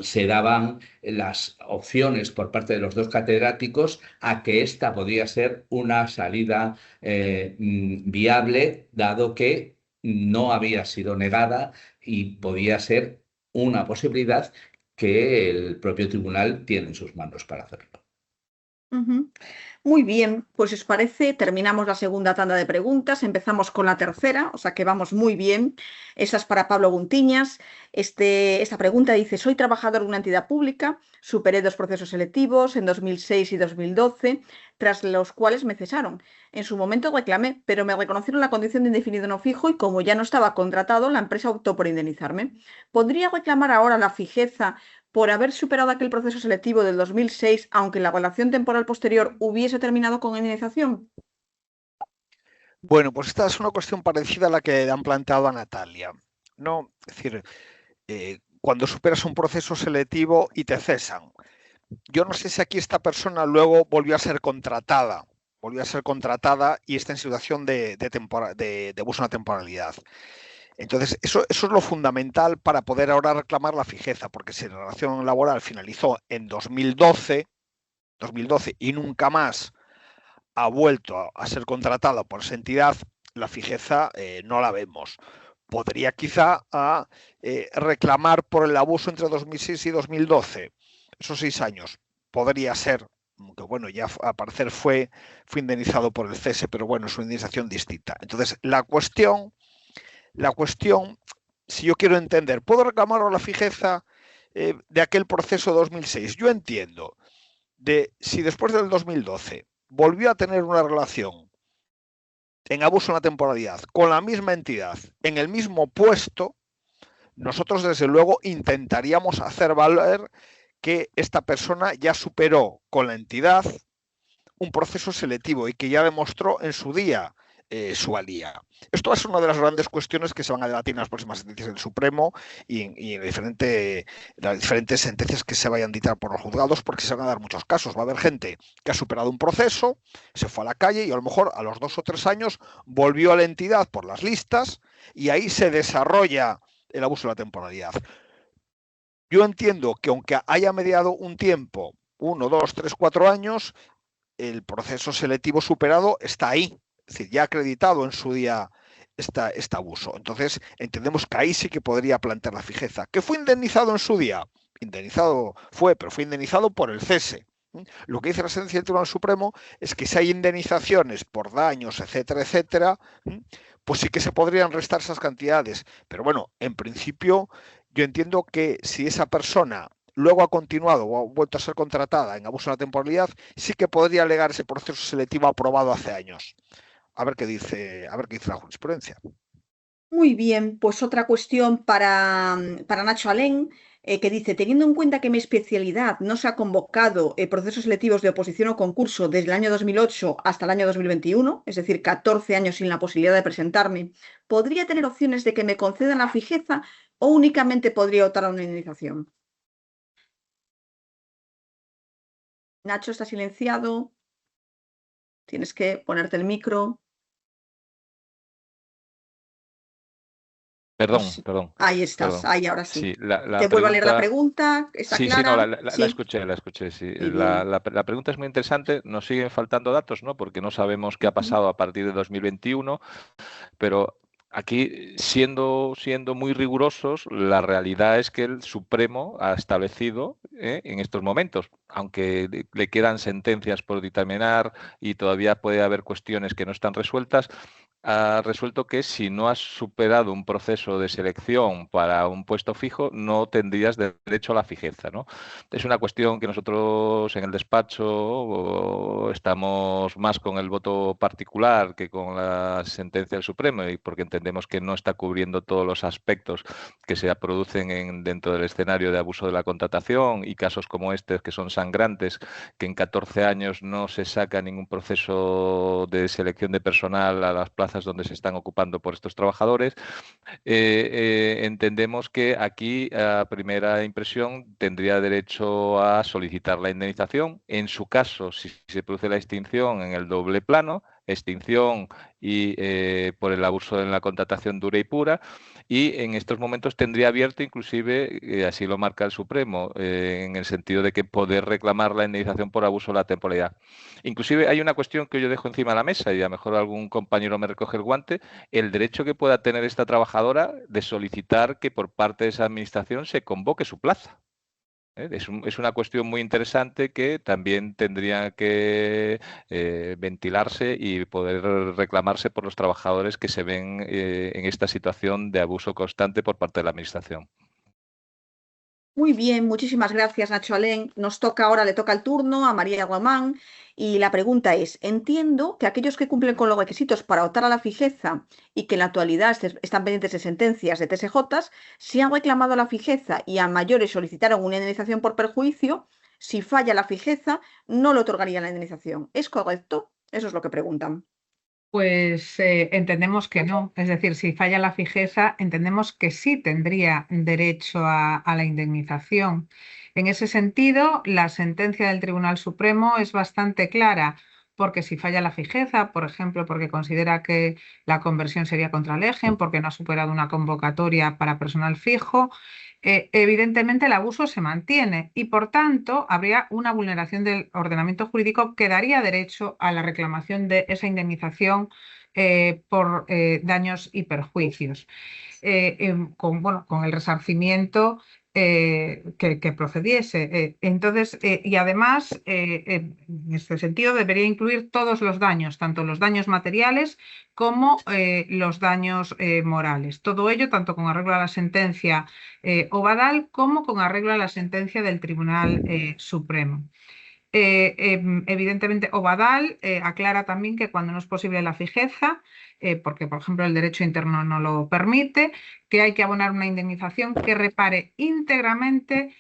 se daban las opciones por parte de los dos catedráticos a que esta podría ser una salida viable, dado que no había sido negada y podía ser una posibilidad que el propio tribunal tiene en sus manos para hacerlo.
Ujú. Muy bien, pues si os parece, terminamos la segunda tanda de preguntas, empezamos con la tercera, o sea que vamos muy bien. Esa es para Pablo Guntiñas. Esta pregunta dice, soy trabajador de una entidad pública, superé 2 procesos selectivos en 2006 y 2012, tras los cuales me cesaron. En su momento reclamé, pero me reconocieron la condición de indefinido no fijo y como ya no estaba contratado, la empresa optó por indemnizarme. ¿Podría reclamar ahora la fijeza por haber superado aquel proceso selectivo del 2006, aunque la relación temporal posterior hubiese terminado con indemnización?
Bueno, pues esta es una cuestión parecida a la que han planteado a Natalia, ¿no? Es decir, cuando superas un proceso selectivo y te cesan. Yo no sé si aquí esta persona luego volvió a ser contratada y está en situación de abuso de una temporalidad. Entonces, eso es lo fundamental para poder ahora reclamar la fijeza, porque si la relación laboral finalizó en 2012 y nunca más ha vuelto a ser contratada por esa entidad, la fijeza no la vemos. Podría quizá reclamar por el abuso entre 2006 y 2012, esos 6 años. Podría ser, aunque bueno, ya al parecer fue indemnizado por el cese, pero bueno, es una indemnización distinta. Entonces, la cuestión, si yo quiero entender, ¿puedo reclamar la fijeza de aquel proceso 2006? Yo entiendo de si después del 2012 volvió a tener una relación en abuso de la temporalidad con la misma entidad, en el mismo puesto, nosotros desde luego intentaríamos hacer valer que esta persona ya superó con la entidad un proceso selectivo y que ya demostró en su día su valía. Esto va a ser una de las grandes cuestiones que se van a debatir en las próximas sentencias del Supremo y en las diferentes sentencias que se vayan a dictar por los juzgados, porque se van a dar muchos casos. Va a haber gente que ha superado un proceso, se fue a la calle y a lo mejor a los 2 o 3 años volvió a la entidad por las listas y ahí se desarrolla el abuso de la temporalidad. Yo entiendo que aunque haya mediado un tiempo, 1, 2, 3, 4 años, el proceso selectivo superado está ahí, es decir, ya acreditado en su día este abuso. Entonces, entendemos que ahí sí que podría plantear la fijeza. ¿Que fue indemnizado en su día? Indemnizado fue, pero fue indemnizado por el cese. Lo que dice la sentencia del Tribunal Supremo es que si hay indemnizaciones por daños, etcétera, etcétera, pues sí que se podrían restar esas cantidades. Pero bueno, en principio, yo entiendo que si esa persona luego ha continuado o ha vuelto a ser contratada en abuso de la temporalidad, sí que podría alegar ese proceso selectivo aprobado hace años. A ver qué dice la jurisprudencia.
Muy bien, pues otra cuestión para Nacho Alén, que dice, teniendo en cuenta que mi especialidad no se ha convocado procesos selectivos de oposición o concurso desde el año 2008 hasta el año 2021, es decir, 14 años sin la posibilidad de presentarme, ¿podría tener opciones de que me concedan la fijeza o únicamente podría optar a una indemnización? Nacho, está silenciado. Tienes que ponerte el micro.
Perdón.
Ahí estás, ahí ahora sí.
Sí,
Te vuelvo a leer la pregunta, ¿está clara?
Sí, la escuché, sí. La pregunta es muy interesante, nos siguen faltando datos, ¿no? Porque no sabemos qué ha pasado a partir de 2021, pero aquí, siendo muy rigurosos, la realidad es que el Supremo ha establecido en estos momentos, aunque le quedan sentencias por dictaminar y todavía puede haber cuestiones que no están resueltas, ha resuelto que si no has superado un proceso de selección para un puesto fijo, no tendrías derecho a la fijeza, ¿no? Es una cuestión que nosotros en el despacho estamos más con el voto particular que con la sentencia del Supremo, y porque entendemos que no está cubriendo todos los aspectos que se producen dentro del escenario de abuso de la contratación y casos como este que son sangrantes, que en 14 años no se saca ningún proceso de selección de personal a las plazas donde se están ocupando por estos trabajadores. Entendemos que aquí, a primera impresión, tendría derecho a solicitar la indemnización. En su caso, si se produce la extinción en el doble plano, extinción y por el abuso en la contratación dura y pura, y en estos momentos tendría abierto, inclusive, así lo marca el Supremo, en el sentido de que poder reclamar la indemnización por abuso de la temporalidad. Inclusive hay una cuestión que yo dejo encima de la mesa y a lo mejor algún compañero me recoge el guante, el derecho que pueda tener esta trabajadora de solicitar que por parte de esa administración se convoque su plaza. Es una cuestión muy interesante que también tendría que ventilarse y poder reclamarse por los trabajadores que se ven en esta situación de abuso constante por parte de la Administración.
Muy bien, muchísimas gracias, Nacho Alén. Le toca el turno a María Guamán y la pregunta es, entiendo que aquellos que cumplen con los requisitos para optar a la fijeza y que en la actualidad están pendientes de sentencias de TSJ, si han reclamado la fijeza y a mayores solicitaron una indemnización por perjuicio, si falla la fijeza, no le otorgarían la indemnización. ¿Es correcto? Eso es lo que preguntan.
Pues entendemos que no. Es decir, si falla la fijeza, entendemos que sí tendría derecho a la indemnización. En ese sentido, la sentencia del Tribunal Supremo es bastante clara, porque si falla la fijeza, por ejemplo, porque considera que la conversión sería contra el EGEM, porque no ha superado una convocatoria para personal fijo, evidentemente el abuso se mantiene y, por tanto, habría una vulneración del ordenamiento jurídico que daría derecho a la reclamación de esa indemnización por daños y perjuicios, con el resarcimiento que procediese. Y además, en este sentido, debería incluir todos los daños, tanto los daños materiales como los daños morales. Todo ello, tanto con arreglo a la sentencia Obadal como con arreglo a la sentencia del Tribunal Supremo. Evidentemente, Obadal aclara también que cuando no es posible la fijeza, porque por ejemplo el derecho interno no lo permite, que hay que abonar una indemnización que repare íntegramente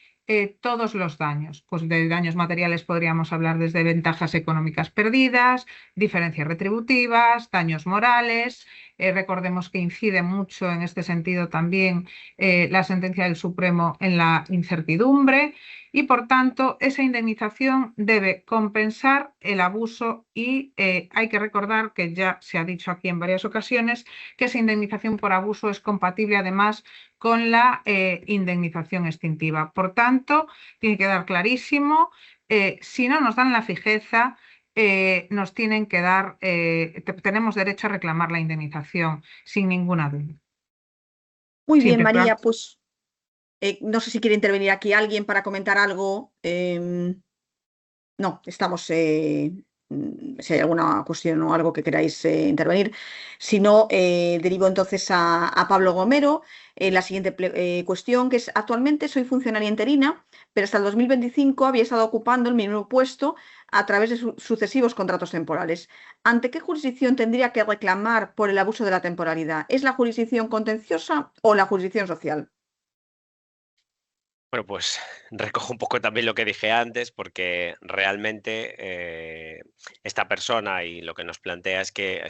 todos los daños. Pues de daños materiales podríamos hablar desde ventajas económicas perdidas, diferencias retributivas, daños morales. Recordemos que incide mucho en este sentido también la sentencia del Supremo en la incertidumbre. Y por tanto, esa indemnización debe compensar el abuso y hay que recordar que ya se ha dicho aquí en varias ocasiones que esa indemnización por abuso es compatible además con la indemnización extintiva. Por tanto, tiene que quedar clarísimo, si no nos dan la fijeza, nos tienen que dar, tenemos derecho a reclamar la indemnización sin ninguna duda.
Muy bien, María, pues no sé si quiere intervenir aquí alguien para comentar algo. No, estamos, si hay alguna cuestión o algo que queráis intervenir. Si no, derivo entonces a Pablo Gomero. La siguiente cuestión, que es: actualmente soy funcionaria interina, pero hasta el 2025 había estado ocupando el mismo puesto a través de sucesivos contratos temporales. ¿Ante qué jurisdicción tendría que reclamar por el abuso de la temporalidad? ¿Es la jurisdicción contenciosa o la jurisdicción social?
Bueno, pues recojo un poco también lo que dije antes, porque realmente esta persona y lo que nos plantea es que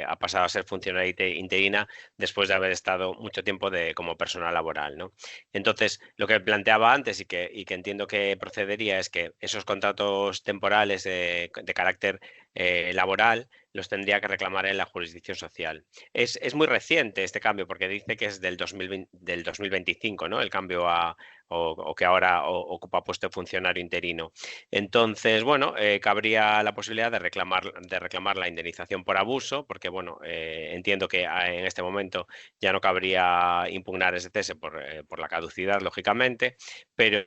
ha pasado a ser funcionaria interina después de haber estado mucho tiempo como personal laboral, ¿no? Entonces, lo que planteaba antes y que entiendo que procedería es que esos contratos temporales de carácter laboral los tendría que reclamar en la jurisdicción social. Es muy reciente este cambio, porque dice que es del 2025, ¿no? El cambio o que ahora ocupa puesto de funcionario interino. Entonces, bueno, cabría la posibilidad de reclamar la indemnización por abuso, porque, bueno, entiendo que en este momento ya no cabría impugnar ese cese por la caducidad, lógicamente, pero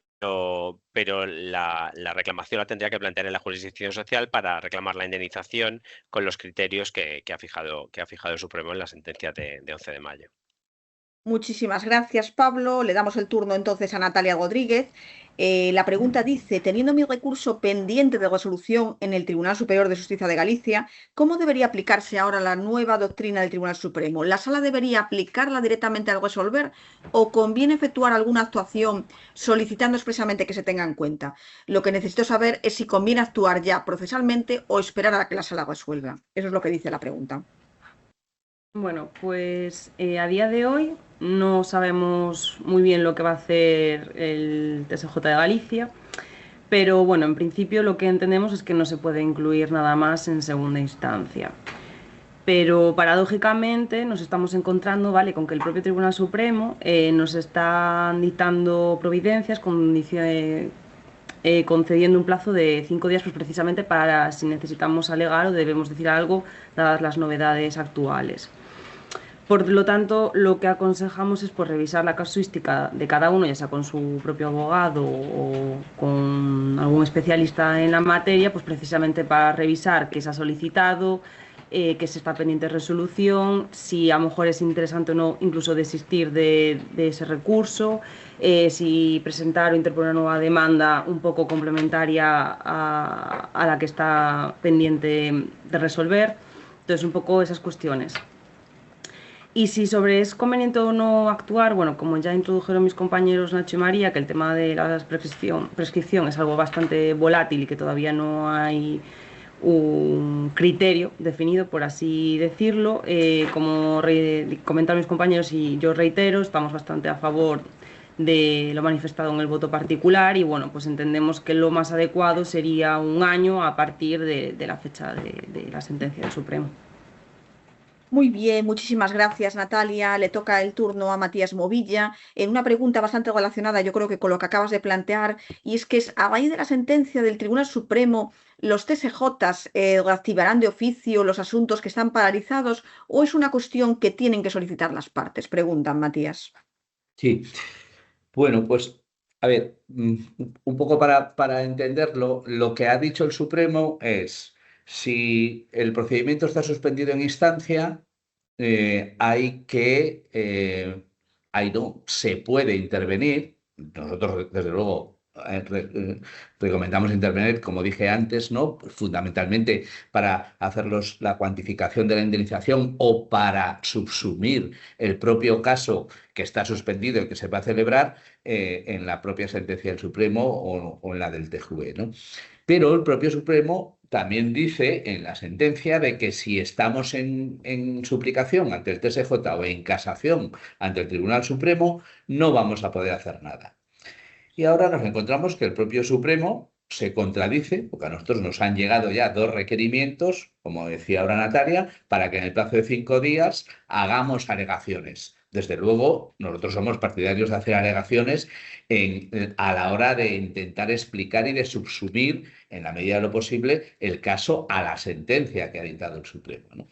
la reclamación la tendría que plantear en la jurisdicción social para reclamar la indemnización con los criterios que ha fijado el Supremo en la sentencia de 11 de mayo.
Muchísimas gracias, Pablo. Le damos el turno entonces a Natalia Rodríguez. La pregunta dice: teniendo mi recurso pendiente de resolución en el Tribunal Superior de Justicia de Galicia, ¿cómo debería aplicarse ahora la nueva doctrina del Tribunal Supremo? ¿La Sala debería aplicarla directamente al resolver o conviene efectuar alguna actuación solicitando expresamente que se tenga en cuenta? Lo que necesito saber es si conviene actuar ya procesalmente o esperar a que la Sala resuelva. Eso es lo que dice la pregunta.
Bueno, pues a día de hoy no sabemos muy bien lo que va a hacer el TSJ de Galicia, pero bueno, en principio lo que entendemos es que no se puede incluir nada más en segunda instancia. Pero paradójicamente nos estamos encontrando, ¿vale?, con que el propio Tribunal Supremo nos está dictando providencias concediendo un plazo de 5 días, pues precisamente para si necesitamos alegar o debemos decir algo, dadas las novedades actuales. Por lo tanto, lo que aconsejamos es pues, revisar la casuística de cada uno, ya sea con su propio abogado o con algún especialista en la materia, pues precisamente para revisar qué se ha solicitado, que se está pendiente de resolución, si a lo mejor es interesante o no incluso desistir de ese recurso, si presentar o interponer una nueva demanda un poco complementaria a la que está pendiente de resolver. Entonces, un poco esas cuestiones. Y si sobre es conveniente o no actuar, bueno, como ya introdujeron mis compañeros Nacho y María, que el tema de la prescripción es algo bastante volátil y que todavía no hay un criterio definido, por así decirlo. Como comentaron mis compañeros y yo reitero, estamos bastante a favor de lo manifestado en el voto particular y bueno, pues entendemos que lo más adecuado sería un año a partir de la fecha de la sentencia del Supremo.
Muy bien, muchísimas gracias, Natalia. Le toca el turno a Matías Movilla en una pregunta bastante relacionada, yo creo que con lo que acabas de plantear, y es que a raíz de la sentencia del Tribunal Supremo, ¿los TSJs reactivarán de oficio los asuntos que están paralizados o es una cuestión que tienen que solicitar las partes? Preguntan, Matías.
Sí, bueno, pues a ver, un poco para entenderlo, lo que ha dicho el Supremo es, si el procedimiento está suspendido en instancia, se puede intervenir. Nosotros, desde luego, recomendamos intervenir, como dije antes, ¿no? Pues fundamentalmente para hacer la cuantificación de la indemnización o para subsumir el propio caso que está suspendido y que se va a celebrar en la propia sentencia del Supremo o en la del TJUE, ¿no? Pero el propio Supremo también dice en la sentencia de que si estamos en suplicación ante el TSJ o en casación ante el Tribunal Supremo, no vamos a poder hacer nada. Y ahora nos encontramos que el propio Supremo se contradice, porque a nosotros nos han llegado ya 2 requerimientos, como decía ahora Natalia, para que en el plazo de 5 días hagamos alegaciones. Desde luego, nosotros somos partidarios de hacer alegaciones a la hora de intentar explicar y de subsumir, en la medida de lo posible, el caso a la sentencia que ha dictado el Supremo, ¿no?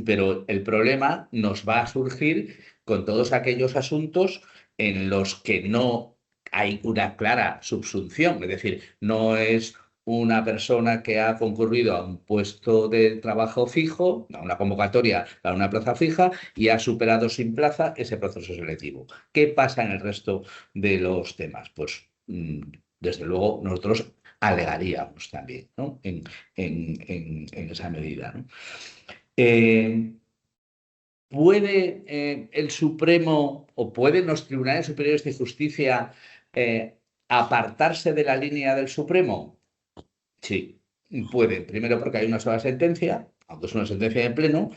Pero el problema nos va a surgir con todos aquellos asuntos en los que no hay una clara subsunción, es decir, no es una persona que ha concurrido a un puesto de trabajo fijo, a una convocatoria para una plaza fija y ha superado sin plaza ese proceso selectivo. ¿Qué pasa en el resto de los temas? Pues desde luego nosotros alegaríamos también, ¿no? en esa medida, ¿no? ¿Puede el Supremo o pueden los tribunales superiores de justicia apartarse de la línea del Supremo? Sí, pueden. Primero porque hay una sola sentencia, aunque es una sentencia de pleno,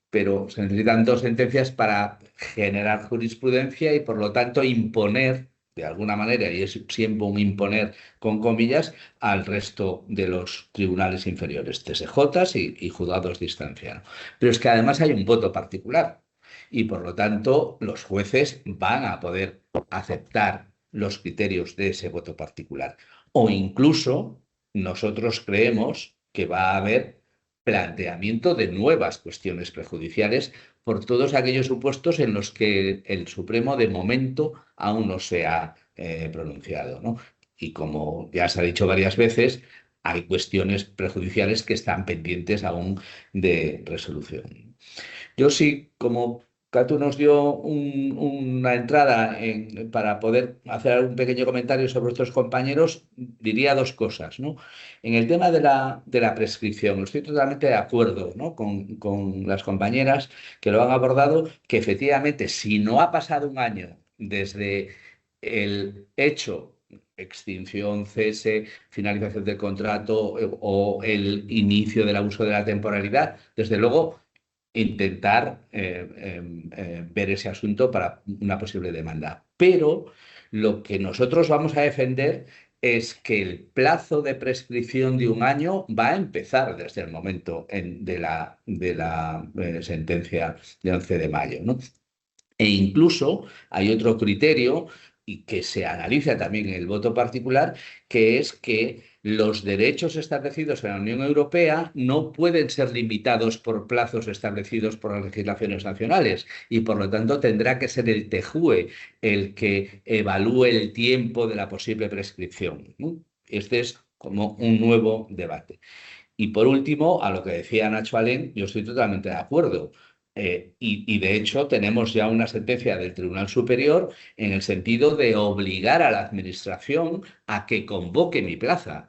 pero se necesitan 2 sentencias para generar jurisprudencia y, por lo tanto, imponer de alguna manera, y es siempre un imponer con comillas, al resto de los tribunales inferiores, TSJs y juzgados de instancia, ¿no? Pero es que además hay un voto particular y, por lo tanto, los jueces van a poder aceptar los criterios de ese voto particular. O incluso nosotros creemos que va a haber planteamiento de nuevas cuestiones prejudiciales por todos aquellos supuestos en los que el Supremo de momento aún no se ha pronunciado, ¿no? Y como ya se ha dicho varias veces, hay cuestiones prejudiciales que están pendientes aún de resolución. Yo sí, como Catu nos dio una entrada para poder hacer un pequeño comentario sobre nuestros compañeros, diría 2 cosas, ¿no? En el tema de la prescripción, estoy totalmente de acuerdo, ¿no? con las compañeras que lo han abordado, que efectivamente si no ha pasado un año desde el hecho, extinción, cese, finalización del contrato o el inicio del abuso de la temporalidad, desde luego intentar ver ese asunto para una posible demanda. Pero lo que nosotros vamos a defender es que el plazo de prescripción de un año va a empezar desde el momento de la sentencia de 11 de mayo, ¿no? E incluso hay otro criterio y que se analiza también en el voto particular, que es que los derechos establecidos en la Unión Europea no pueden ser limitados por plazos establecidos por las legislaciones nacionales y, por lo tanto, tendrá que ser el TJUE el que evalúe el tiempo de la posible prescripción, ¿no? Este es como un nuevo debate. Y, por último, a lo que decía Nacho Alén, yo estoy totalmente de acuerdo. Y de hecho tenemos ya una sentencia del Tribunal Superior en el sentido de obligar a la Administración a que convoque mi plaza,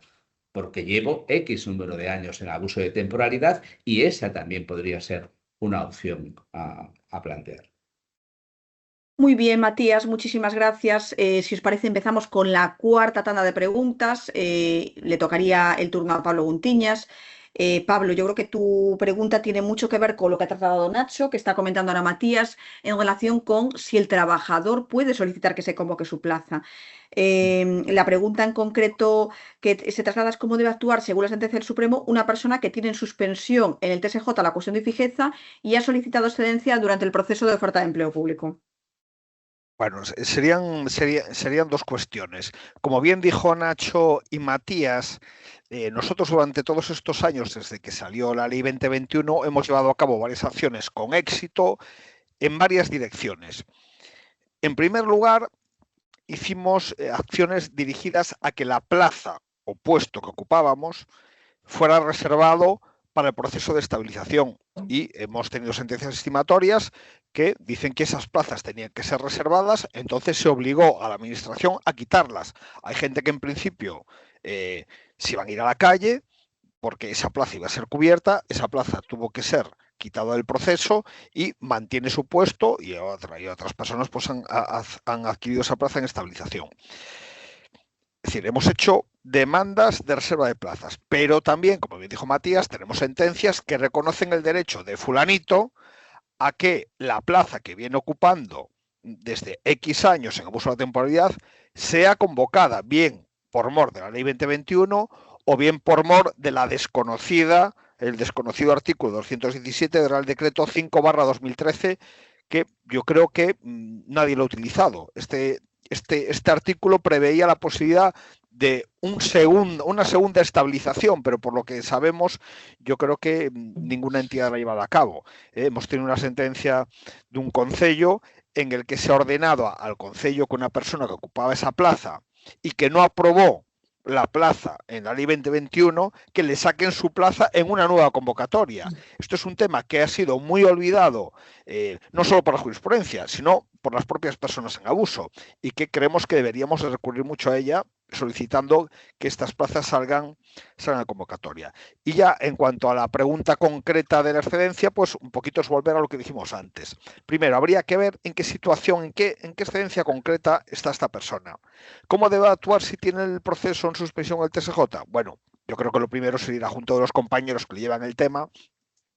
porque llevo X número de años en abuso de temporalidad y esa también podría ser una opción a plantear.
Muy bien, Matías, muchísimas gracias. Si os parece, empezamos con la cuarta tanda de preguntas. Le tocaría el turno a Pablo Guntiñas. Pablo, yo creo que tu pregunta tiene mucho que ver con lo que ha tratado Nacho, que está comentando ahora Matías, en relación con si el trabajador puede solicitar que se convoque su plaza. La pregunta en concreto que se traslada es cómo debe actuar, según la sentencia del Supremo, una persona que tiene en suspensión en el TSJ la cuestión de fijeza y ha solicitado excedencia durante el proceso de oferta de empleo público.
Bueno, serían dos cuestiones. Como bien dijo Nacho y Matías, nosotros durante todos estos años, desde que salió la Ley 2021, hemos llevado a cabo varias acciones con éxito en varias direcciones. En primer lugar, hicimos acciones dirigidas a que la plaza o puesto que ocupábamos fuera reservado para el proceso de estabilización, y hemos tenido sentencias estimatorias que dicen que esas plazas tenían que ser reservadas, entonces se obligó a la administración a quitarlas. Hay gente que en principio se iban a ir a la calle porque esa plaza iba a ser cubierta, esa plaza tuvo que ser quitada del proceso y mantiene su puesto, y otras personas pues han adquirido esa plaza en estabilización. Es decir, hemos hecho demandas de reserva de plazas, pero también, como bien dijo Matías, tenemos sentencias que reconocen el derecho de fulanito a que la plaza que viene ocupando desde X años en abuso de la temporalidad sea convocada bien por mor de la Ley 2021 o bien por mor de la desconocida, el desconocido artículo 217 del Real Decreto 5/2013, que yo creo que nadie lo ha utilizado. Este artículo preveía la posibilidad de una segunda estabilización, pero por lo que sabemos, yo creo que ninguna entidad la ha llevado a cabo. Hemos tenido una sentencia de un concello en el que se ha ordenado al concello que una persona que ocupaba esa plaza y que no aprobó la plaza en la Ley 2021, que le saquen su plaza en una nueva convocatoria. Esto es un tema que ha sido muy olvidado, no solo por la jurisprudencia, sino por las propias personas en abuso, y que creemos que deberíamos recurrir mucho a ella, solicitando que estas plazas salgan a convocatoria. Y ya en cuanto a la pregunta concreta de la excedencia, pues un poquito es volver a lo que dijimos antes. Primero, habría que ver en qué situación, en qué excedencia concreta está esta persona. ¿Cómo debe actuar si tiene el proceso en suspensión el TSJ? Bueno, yo creo que lo primero sería ir junto de los compañeros que le llevan el tema,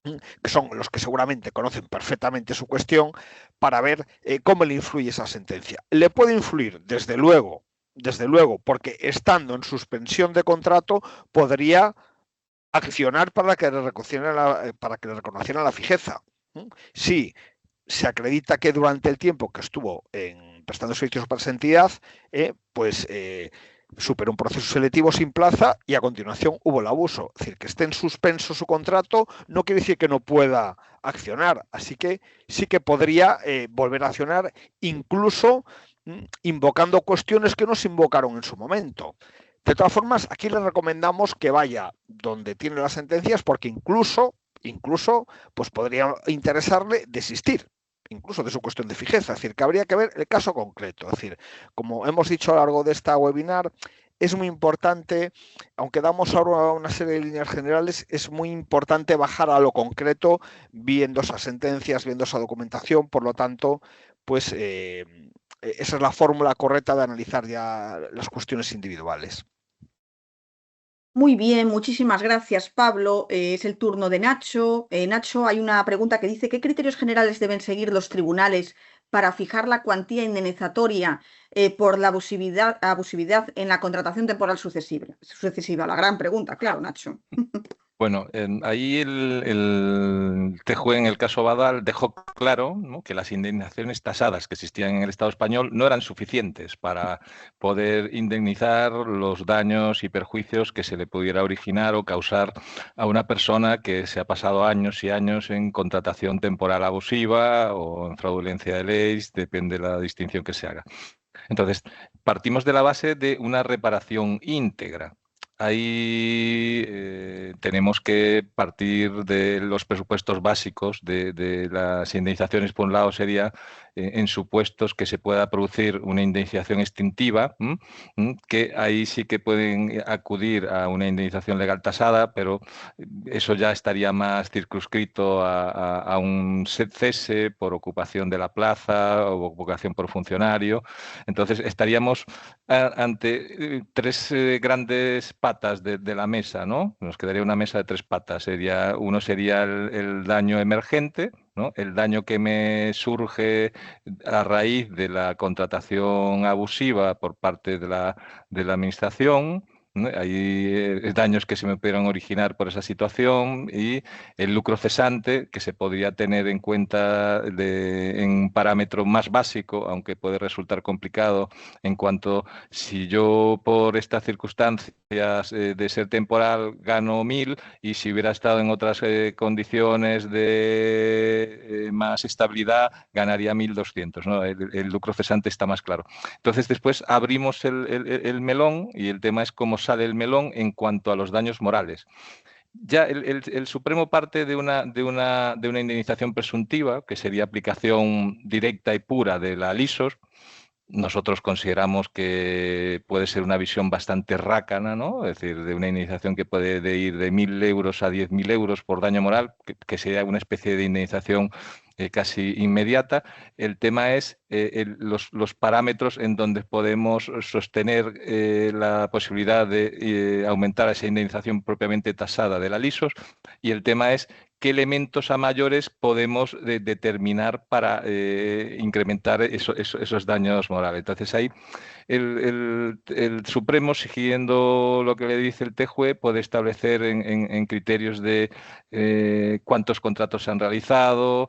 que son los que seguramente conocen perfectamente su cuestión, para ver cómo le influye esa sentencia. Le puede influir, desde luego, porque estando en suspensión de contrato podría accionar para que le reconocieran la fijeza. Si se acredita que durante el tiempo que estuvo prestando servicios para esa entidad, superó un proceso selectivo sin plaza y a continuación hubo el abuso. Es decir, que esté en suspenso su contrato no quiere decir que no pueda accionar. Así que sí que podría volver a accionar, incluso invocando cuestiones que no se invocaron en su momento. De todas formas, aquí le recomendamos que vaya donde tiene las sentencias, porque incluso pues podría interesarle desistir incluso de su cuestión de fijeza. Es decir, que habría que ver el caso concreto. Es decir, como hemos dicho a lo largo de esta webinar, es muy importante, aunque damos ahora una serie de líneas generales, es muy importante bajar a lo concreto, viendo esas sentencias, viendo esa documentación. Por lo tanto, pues esa es la fórmula correcta de analizar ya las cuestiones individuales.
Muy bien, muchísimas gracias, Pablo. Es el turno de Nacho. Nacho, hay una pregunta que dice: ¿qué criterios generales deben seguir los tribunales para fijar la cuantía indemnizatoria por la abusividad en la contratación temporal sucesiva? La gran pregunta, claro, Nacho.
Bueno, ahí el TJUE en el caso Badal dejó claro, ¿no?, que las indemnizaciones tasadas que existían en el Estado español no eran suficientes para poder indemnizar los daños y perjuicios que se le pudiera originar o causar a una persona que se ha pasado años y años en contratación temporal abusiva o en fraudulencia de leyes, depende de la distinción que se haga. Entonces, partimos de la base de una reparación íntegra. Ahí tenemos que partir de los presupuestos básicos de las indemnizaciones. Por un lado sería en supuestos que se pueda producir una indemnización extintiva, que ahí sí que pueden acudir a una indemnización legal tasada, pero eso ya estaría más circunscrito a un cese por ocupación de la plaza o ocupación por funcionario. Entonces estaríamos ante tres grandes patas de la mesa, ¿no? Nos quedaría una mesa de tres patas. Uno sería el daño emergente, ¿no? El daño que me surge a raíz de la contratación abusiva por parte de la administración, ¿no? Hay daños que se me pudieran originar por esa situación, y el lucro cesante, que se podría tener en cuenta en un parámetro más básico, aunque puede resultar complicado, en cuanto si yo por estas circunstancias de ser temporal gano 1.000, y si hubiera estado en otras condiciones de más estabilidad ganaría 1.200, ¿no? El lucro cesante está más claro. Entonces después abrimos el melón, y el tema es cómo sale el melón en cuanto a los daños morales. Ya el Supremo parte de una indemnización presuntiva, que sería aplicación directa y pura de la LISOS. Nosotros consideramos que puede ser una visión bastante rácana, ¿no? Es decir, de una indemnización que puede ir de 1.000 euros a 10.000 euros por daño moral, que sería una especie de indemnización casi inmediata. El tema es los parámetros en donde podemos sostener la posibilidad de aumentar esa indemnización propiamente tasada de la LISOS, y el tema es qué elementos a mayores podemos determinar para incrementar esos daños morales. Entonces ahí el Supremo, siguiendo lo que le dice el TJUE, puede establecer en criterios de cuántos contratos se han realizado,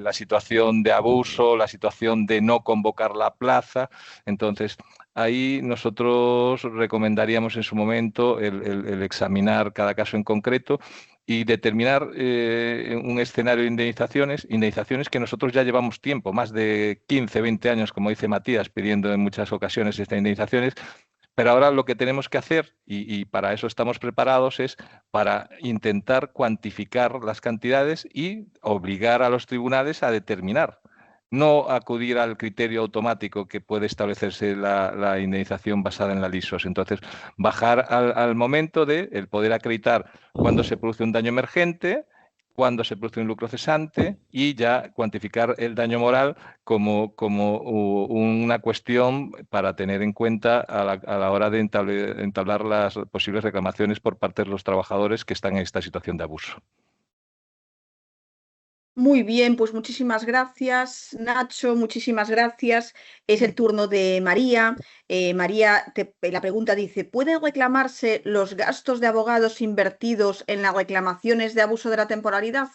la situación de abuso, la situación de no convocar la plaza. Entonces, ahí nosotros recomendaríamos en su momento el examinar cada caso en concreto y determinar un escenario de indemnizaciones que nosotros ya llevamos tiempo, más de 15, 20 años, como dice Matías, pidiendo en muchas ocasiones estas indemnizaciones. Pero ahora lo que tenemos que hacer, y para eso estamos preparados, es para intentar cuantificar las cantidades y obligar a los tribunales a determinar. No acudir al criterio automático que puede establecerse la indemnización basada en la LISOS. Entonces, bajar al momento de el poder acreditar cuándo se produce un daño emergente, cuándo se produce un lucro cesante, y ya cuantificar el daño moral como una cuestión para tener en cuenta a la hora de entablar las posibles reclamaciones por parte de los trabajadores que están en esta situación de abuso.
Muy bien, pues muchísimas gracias, Nacho, muchísimas gracias. Es el turno de María. María, la pregunta dice, ¿pueden reclamarse los gastos de abogados invertidos en las reclamaciones de abuso de la temporalidad?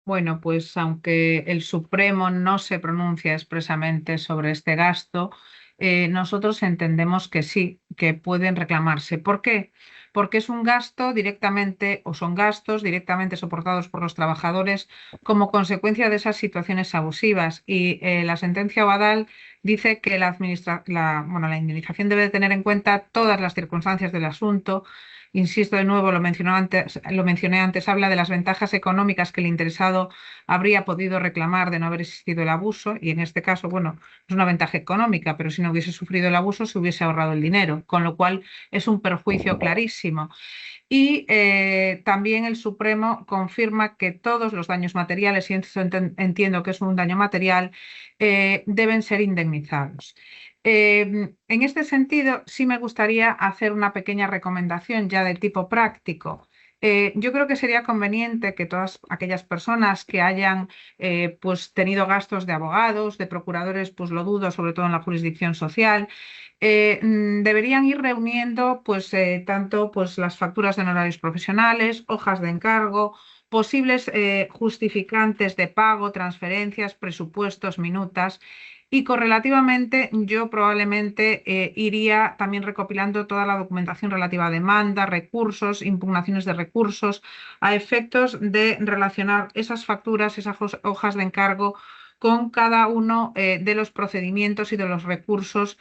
Bueno, pues aunque el Supremo no se pronuncia expresamente sobre este gasto, nosotros entendemos que sí, que pueden reclamarse. ¿Por qué? Porque es un gasto directamente, o son gastos directamente soportados por los trabajadores como consecuencia de esas situaciones abusivas. Y la sentencia Obadal dice que la indemnización debe tener en cuenta todas las circunstancias del asunto. Insisto de nuevo, lo mencioné antes, habla de las ventajas económicas que el interesado habría podido reclamar de no haber existido el abuso, y en este caso, bueno, es una ventaja económica, pero si no hubiese sufrido el abuso se hubiese ahorrado el dinero, con lo cual es un perjuicio clarísimo. Y también el Supremo confirma que todos los daños materiales, y entiendo que es un daño material, deben ser indemnizados. En este sentido, sí me gustaría hacer una pequeña recomendación ya de tipo práctico. Yo creo que sería conveniente que todas aquellas personas que hayan pues tenido gastos de abogados, de procuradores, pues lo dudo, sobre todo en la jurisdicción social, deberían ir reuniendo pues tanto pues las facturas de honorarios profesionales, hojas de encargo, posibles justificantes de pago, transferencias, presupuestos, minutas. Y correlativamente, yo probablemente iría también recopilando toda la documentación relativa a demanda, recursos, impugnaciones de recursos, a efectos de relacionar esas facturas, esas hojas de encargo con cada uno de los procedimientos y de los recursos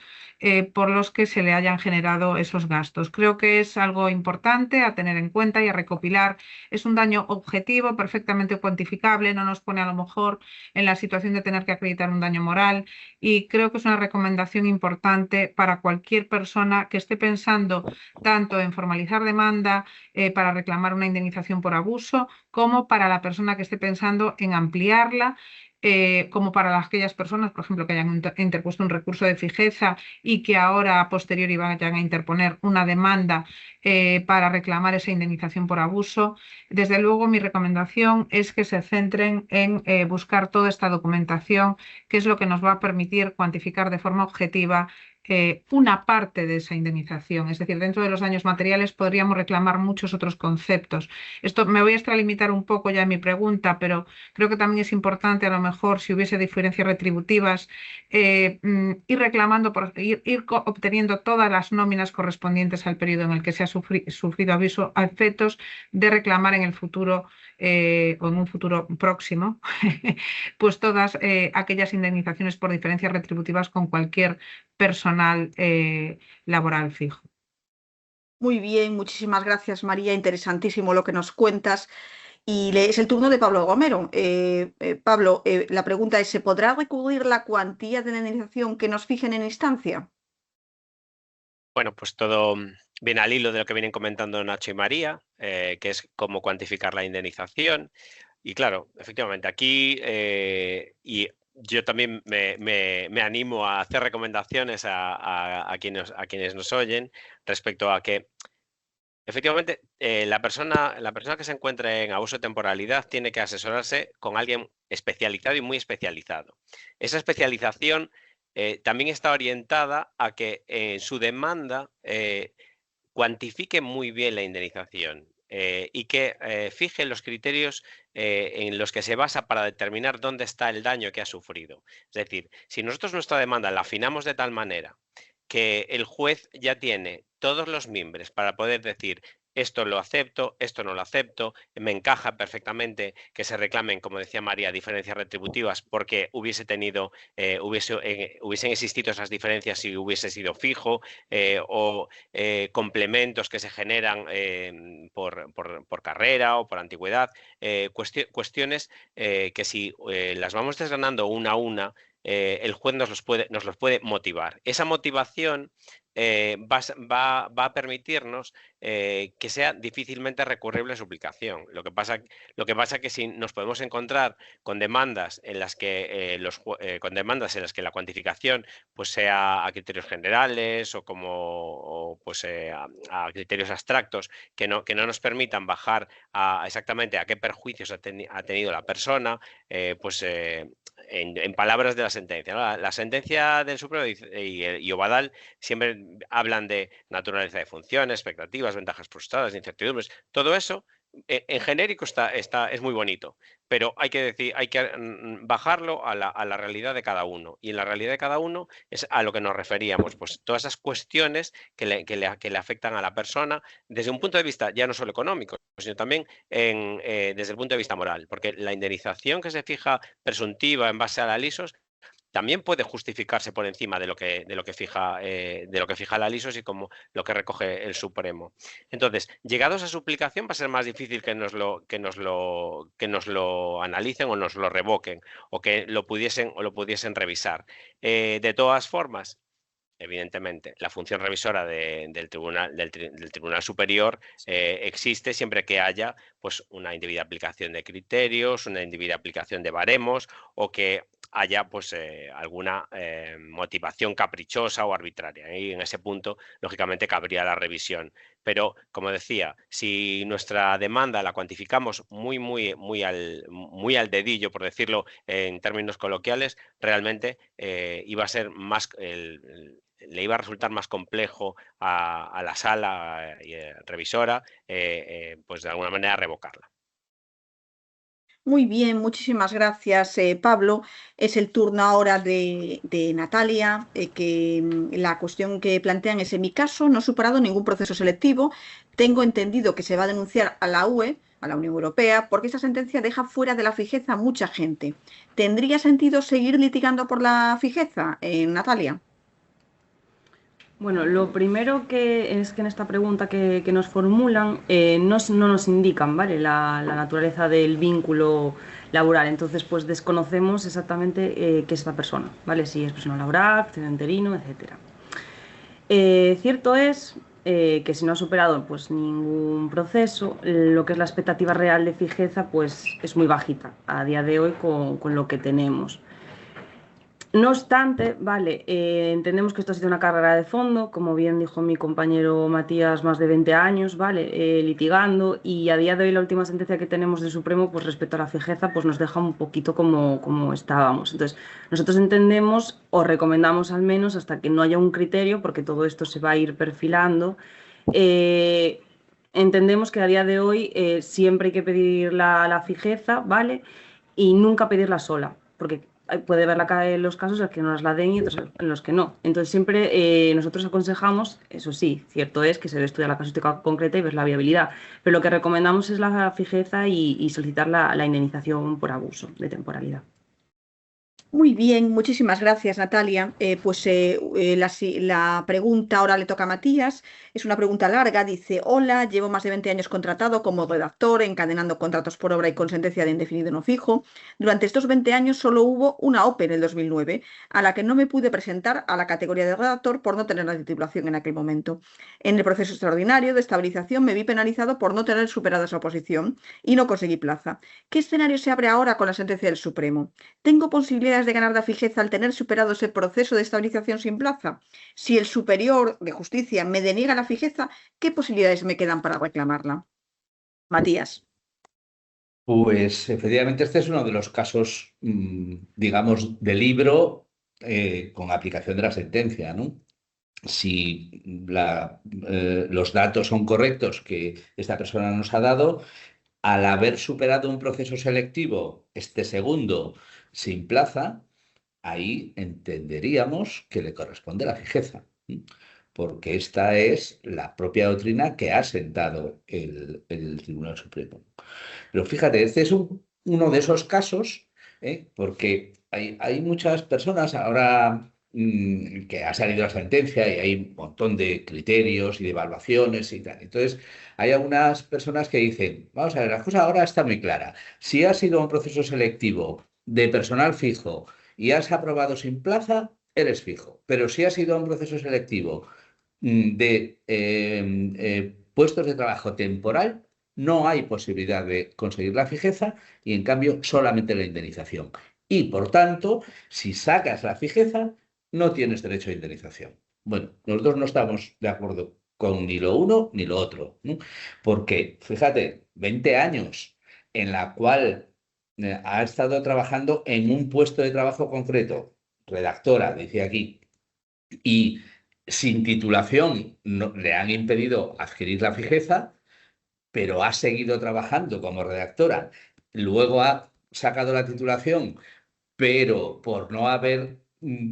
por los que se le hayan generado esos gastos. Creo que es algo importante a tener en cuenta y a recopilar. Es un daño objetivo, perfectamente cuantificable, no nos pone a lo mejor en la situación de tener que acreditar un daño moral, y creo que es una recomendación importante para cualquier persona que esté pensando tanto en formalizar demanda para reclamar una indemnización por abuso, como para la persona que esté pensando en ampliarla, como para aquellas personas, por ejemplo, que hayan interpuesto un recurso de fijeza y que ahora a posteriori vayan a interponer una demanda para reclamar esa indemnización por abuso. Desde luego, mi recomendación es que se centren en buscar toda esta documentación, que es lo que nos va a permitir cuantificar de forma objetiva una parte de esa indemnización. Es decir, dentro de los daños materiales podríamos reclamar muchos otros conceptos. Esto me voy a extralimitar un poco ya en mi pregunta, pero creo que también es importante, a lo mejor, si hubiese diferencias retributivas, ir reclamando, ir obteniendo todas las nóminas correspondientes al periodo en el que se ha sufrido abuso, a efectos de reclamar en el futuro o en un futuro próximo, pues todas aquellas indemnizaciones por diferencias retributivas con cualquier personal laboral fijo.
Muy bien, muchísimas gracias, María. Interesantísimo lo que nos cuentas. Y es el turno de Pablo Gomero. Pablo, la pregunta es, ¿se podrá recubrir la cuantía de la indemnización que nos fijen en instancia?
Bueno, pues todo viene al hilo de lo que vienen comentando Nacho y María, que es cómo cuantificar la indemnización. Y claro, efectivamente, aquí y yo también me animo a hacer recomendaciones a quienes nos oyen respecto a que efectivamente la persona que se encuentre en abuso de temporalidad tiene que asesorarse con alguien especializado y muy especializado. Esa especialización también está orientada a que en su demanda cuantifique muy bien la indemnización y que fije los criterios en los que se basa para determinar dónde está el daño que ha sufrido. Es decir, si nosotros nuestra demanda la afinamos de tal manera que el juez ya tiene todos los mimbres para poder decir esto lo acepto, esto no lo acepto, me encaja perfectamente que se reclamen, como decía María, diferencias retributivas porque hubiesen existido esas diferencias si hubiese sido fijo o complementos que se generan por carrera o por antigüedad, cuestiones que si las vamos desgranando una a una, el juez nos los puede motivar. Esa motivación va a permitirnos que sea difícilmente recurrible su aplicación. Lo que pasa que si nos podemos encontrar con demandas en las que la cuantificación pues sea a criterios generales o a criterios abstractos que no nos permitan bajar exactamente a qué perjuicios ha tenido la persona, en palabras de la sentencia, ¿no? La sentencia del Supremo y Obadal siempre hablan de naturaleza de funciones, expectativas, ventajas frustradas, incertidumbres. Todo eso en genérico es muy bonito, pero hay que bajarlo a la realidad de cada uno. Y en la realidad de cada uno es a lo que nos referíamos, pues todas esas cuestiones que le afectan a la persona desde un punto de vista ya no solo económico, sino también desde el punto de vista moral, porque la indemnización que se fija presuntiva en base a la LISOS también puede justificarse por encima de lo que fija la LISOS y como lo que recoge el Supremo. Entonces, llegados a su aplicación va a ser más difícil que nos lo analicen o nos lo revoquen o que lo pudiesen revisar. De todas formas, evidentemente, la función revisora del Tribunal Superior existe siempre que haya pues, una indebida aplicación de criterios, una indebida aplicación de baremos o que haya pues, alguna motivación caprichosa o arbitraria. Y en ese punto, lógicamente, cabría la revisión. Pero, como decía, si nuestra demanda la cuantificamos muy al dedillo, por decirlo en términos coloquiales, realmente iba a ser más... le iba a resultar más complejo a la sala revisora, pues de alguna manera revocarla.
Muy bien, muchísimas gracias, Pablo. Es el turno ahora de Natalia, que la cuestión que plantean es, en mi caso, no he superado ningún proceso selectivo. Tengo entendido que se va a denunciar a la UE, a la Unión Europea, porque esta sentencia deja fuera de la fijeza a mucha gente. ¿Tendría sentido seguir litigando por la fijeza, Natalia?
Bueno, lo primero que es que en esta pregunta que nos formulan no nos indican, ¿vale? La naturaleza del vínculo laboral. Entonces, pues desconocemos exactamente qué es esta persona, ¿vale? Si es persona laboral, interino, etcétera. Cierto es que si no ha superado pues ningún proceso, lo que es la expectativa real de fijeza pues es muy bajita a día de hoy con lo que tenemos. No obstante, vale, entendemos que esto ha sido una carrera de fondo, como bien dijo mi compañero Matías, más de 20 años, vale, litigando, y a día de hoy la última sentencia que tenemos del Supremo, pues respecto a la fijeza, pues nos deja un poquito como estábamos. Entonces, nosotros entendemos o recomendamos al menos hasta que no haya un criterio, porque todo esto se va a ir perfilando, entendemos que a día de hoy siempre hay que pedir la fijeza, ¿vale? Y nunca pedirla sola, porque puede haber los casos en los que nos la den y otros en los que no. Entonces siempre nosotros aconsejamos, eso sí, cierto es que se debe estudiar la casuística concreta y ver la viabilidad, pero lo que recomendamos es la fijeza y solicitar la indemnización por abuso de temporalidad.
Muy bien, muchísimas gracias, Natalia. La pregunta ahora le toca a Matías. Es una pregunta larga. Dice, hola, llevo más de 20 años contratado como redactor, encadenando contratos por obra y con sentencia de indefinido no fijo. Durante estos 20 años solo hubo una OPE en el 2009, a la que no me pude presentar a la categoría de redactor por no tener la titulación en aquel momento. En el proceso extraordinario de estabilización me vi penalizado por no tener superada esa oposición y no conseguí plaza. ¿Qué escenario se abre ahora con la sentencia del Supremo? ¿Tengo posibilidades de ganar la fijeza al tener superado ese proceso de estabilización sin plaza? Si el superior de justicia me deniega la fijeza, ¿qué posibilidades me quedan para reclamarla? Matías.
Pues efectivamente este es uno de los casos, digamos, de libro con aplicación de la sentencia, ¿no? Si los datos son correctos que esta persona nos ha dado, al haber superado un proceso selectivo, este segundo, sin plaza, ahí entenderíamos que le corresponde la fijeza, porque esta es la propia doctrina que ha sentado el Tribunal Supremo. Pero fíjate, este es uno de esos casos, porque hay muchas personas ahora que ha salido la sentencia y hay un montón de criterios y de evaluaciones y tal. Entonces, hay algunas personas que dicen, vamos a ver, la cosa ahora está muy clara. Si ha sido un proceso selectivo de personal fijo y has aprobado sin plaza, eres fijo. Pero si ha sido un proceso selectivo de puestos de trabajo temporal, no hay posibilidad de conseguir la fijeza y en cambio solamente la indemnización. Y por tanto, si sacas la fijeza, no tienes derecho a indemnización. Bueno, los dos no estamos de acuerdo con ni lo uno ni lo otro, ¿no? Porque, fíjate, 20 años en la cual ha estado trabajando en un puesto de trabajo concreto, redactora, dice aquí, y sin titulación le han impedido adquirir la fijeza, pero ha seguido trabajando como redactora. Luego ha sacado la titulación, pero por no haber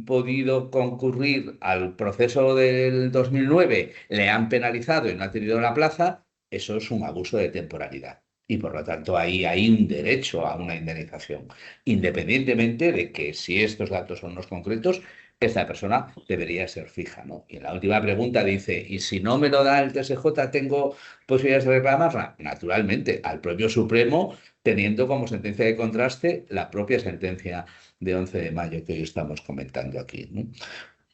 podido concurrir al proceso del 2009, le han penalizado y no ha tenido la plaza. Eso es un abuso de temporalidad. Y por lo tanto ahí hay un derecho a una indemnización, independientemente de que si estos datos son los concretos, esta persona debería ser fija, ¿no? Y en la última pregunta dice, ¿y si no me lo da el TSJ, tengo posibilidades de reclamarla? Naturalmente, al propio Supremo, teniendo como sentencia de contraste la propia sentencia de 11 de mayo que hoy estamos comentando aquí, ¿no?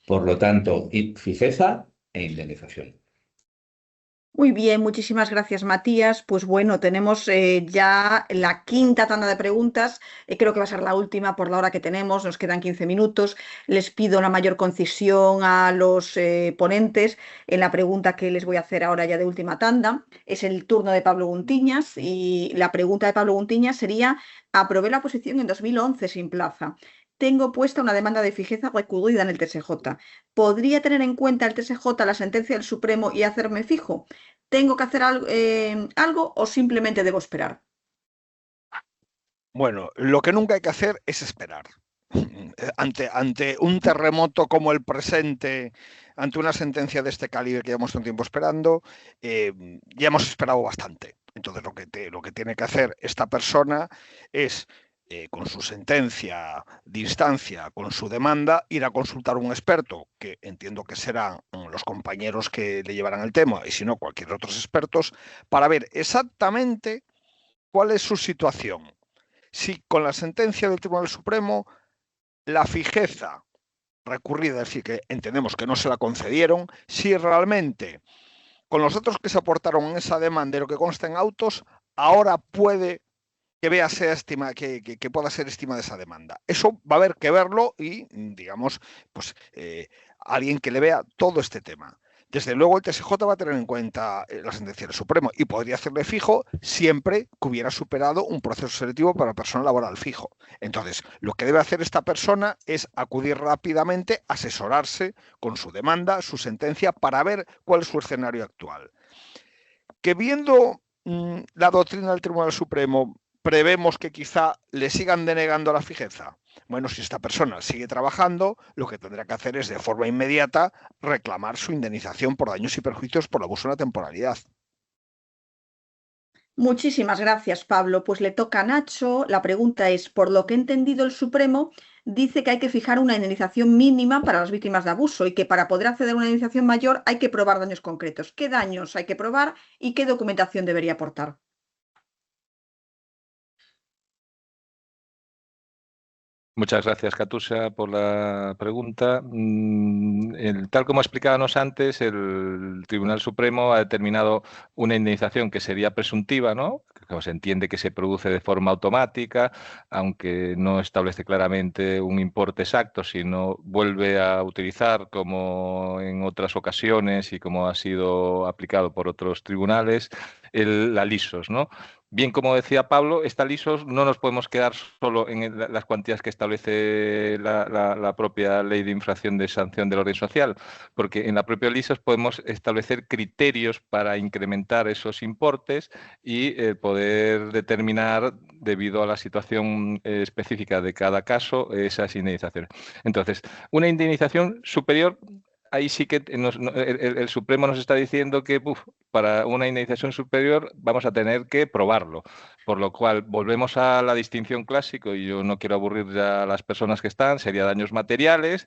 Por lo tanto, fijeza e indemnización.
Muy bien, muchísimas gracias, Matías. Pues bueno, tenemos ya la quinta tanda de preguntas. Creo que va a ser la última por la hora que tenemos. Nos quedan 15 minutos. Les pido la mayor concisión a los ponentes en la pregunta que les voy a hacer ahora ya de última tanda. Es el turno de Pablo Guntiñas y la pregunta de Pablo Guntiñas sería: aprobé la oposición en 2011 sin plaza. Tengo puesta una demanda de fijeza recurrida en el TSJ. ¿Podría tener en cuenta el TSJ la sentencia del Supremo y hacerme fijo? ¿Tengo que hacer algo o simplemente debo esperar?
Bueno, lo que nunca hay que hacer es esperar. Ante un terremoto como el presente, ante una sentencia de este calibre que llevamos un tiempo esperando, ya hemos esperado bastante. Entonces, lo que tiene que hacer esta persona es, con su sentencia de instancia, con su demanda, ir a consultar a un experto, que entiendo que serán los compañeros que le llevarán el tema, y si no, cualquier otros expertos, para ver exactamente cuál es su situación. Si con la sentencia del Tribunal Supremo la fijeza recurrida, es decir, que entendemos que no se la concedieron, si realmente con los datos que se aportaron en esa demanda y lo que consta en autos, ahora puede que que pueda ser estimada esa demanda. Eso va a haber que verlo y, digamos, pues alguien que le vea todo este tema. Desde luego el TSJ va a tener en cuenta la sentencia del Supremo y podría hacerle fijo siempre que hubiera superado un proceso selectivo para personal laboral fijo. Entonces, lo que debe hacer esta persona es acudir rápidamente, asesorarse con su demanda, su sentencia, para ver cuál es su escenario actual. Que viendo la doctrina del Tribunal Supremo, prevemos que quizá le sigan denegando la fijeza. Bueno, si esta persona sigue trabajando, lo que tendrá que hacer es de forma inmediata reclamar su indemnización por daños y perjuicios por abuso de la temporalidad.
Muchísimas gracias, Pablo. Pues le toca a Nacho. La pregunta es, por lo que he entendido, el Supremo dice que hay que fijar una indemnización mínima para las víctimas de abuso y que para poder acceder a una indemnización mayor hay que probar daños concretos. ¿Qué daños hay que probar y qué documentación debería aportar?
Muchas gracias, Katusha, por la pregunta. Tal como explicábamos antes, el Tribunal Supremo ha determinado una indemnización que sería presuntiva, ¿no? Que se entiende que se produce de forma automática, aunque no establece claramente un importe exacto, sino vuelve a utilizar, como en otras ocasiones y como ha sido aplicado por otros tribunales, la LISOS, ¿no? Bien, como decía Pablo, esta LISOS no nos podemos quedar solo en las cuantías que establece la propia ley de infracción de sanción del orden social, porque en la propia LISOS podemos establecer criterios para incrementar esos importes y poder determinar, debido a la situación específica de cada caso, esas indemnizaciones. Entonces, una indemnización superior. Ahí sí que el Supremo nos está diciendo que para una indemnización superior vamos a tener que probarlo. Por lo cual, volvemos a la distinción clásica, y yo no quiero aburrir ya a las personas que están, sería daños materiales,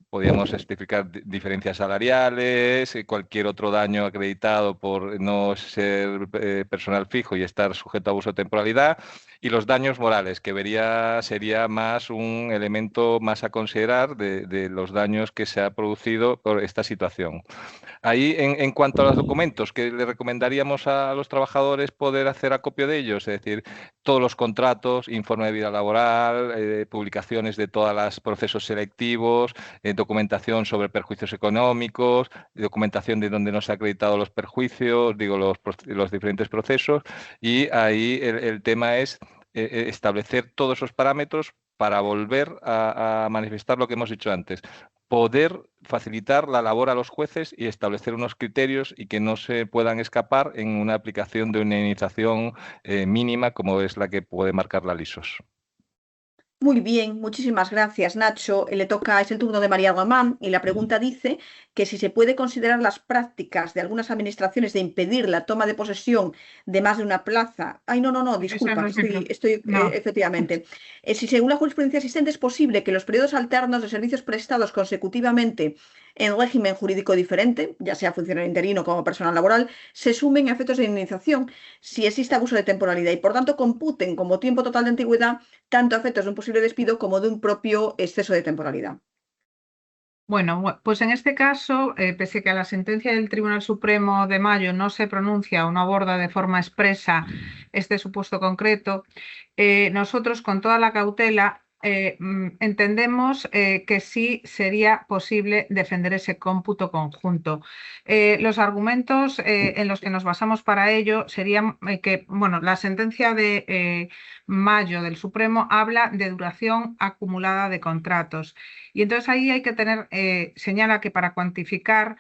podríamos especificar diferencias salariales, cualquier otro daño acreditado por no ser personal fijo y estar sujeto a abuso de temporalidad, y los daños morales, que sería más un elemento más a considerar de los daños que se ha producido por esta situación. Ahí, en cuanto a los documentos, que le recomendaríamos a los trabajadores poder hacer acopio de ellos, es decir, todos los contratos, informe de vida laboral, publicaciones de todos los procesos selectivos, documentación sobre perjuicios económicos, documentación de donde no se han acreditado los perjuicios, los diferentes procesos, y ahí el tema es establecer todos esos parámetros para volver a manifestar lo que hemos dicho antes, poder facilitar la labor a los jueces y establecer unos criterios y que no se puedan escapar en una aplicación de una indemnización mínima como es la que puede marcar la LISOS.
Muy bien, muchísimas gracias, Nacho. Es el turno de María Guamán y la pregunta dice que si se puede considerar las prácticas de algunas administraciones de impedir la toma de posesión de más de una plaza. Ay, no, disculpa, efectivamente. Si según la jurisprudencia existente es posible que los periodos alternos de servicios prestados consecutivamente en régimen jurídico diferente, ya sea funcionario interino como personal laboral, se sumen a efectos de indemnización si existe abuso de temporalidad y por tanto computen como tiempo total de antigüedad tanto a efectos de un posible despido como de un propio exceso de temporalidad.
Bueno, pues en este caso, pese a que a la sentencia del Tribunal Supremo de mayo no se pronuncia o no aborda de forma expresa este supuesto concreto, nosotros con toda la cautela entendemos que sí sería posible defender ese cómputo conjunto. Los argumentos en los que nos basamos para ello serían que, bueno, la sentencia de mayo del Supremo habla de duración acumulada de contratos. Y entonces ahí hay que tener, señala que para cuantificar,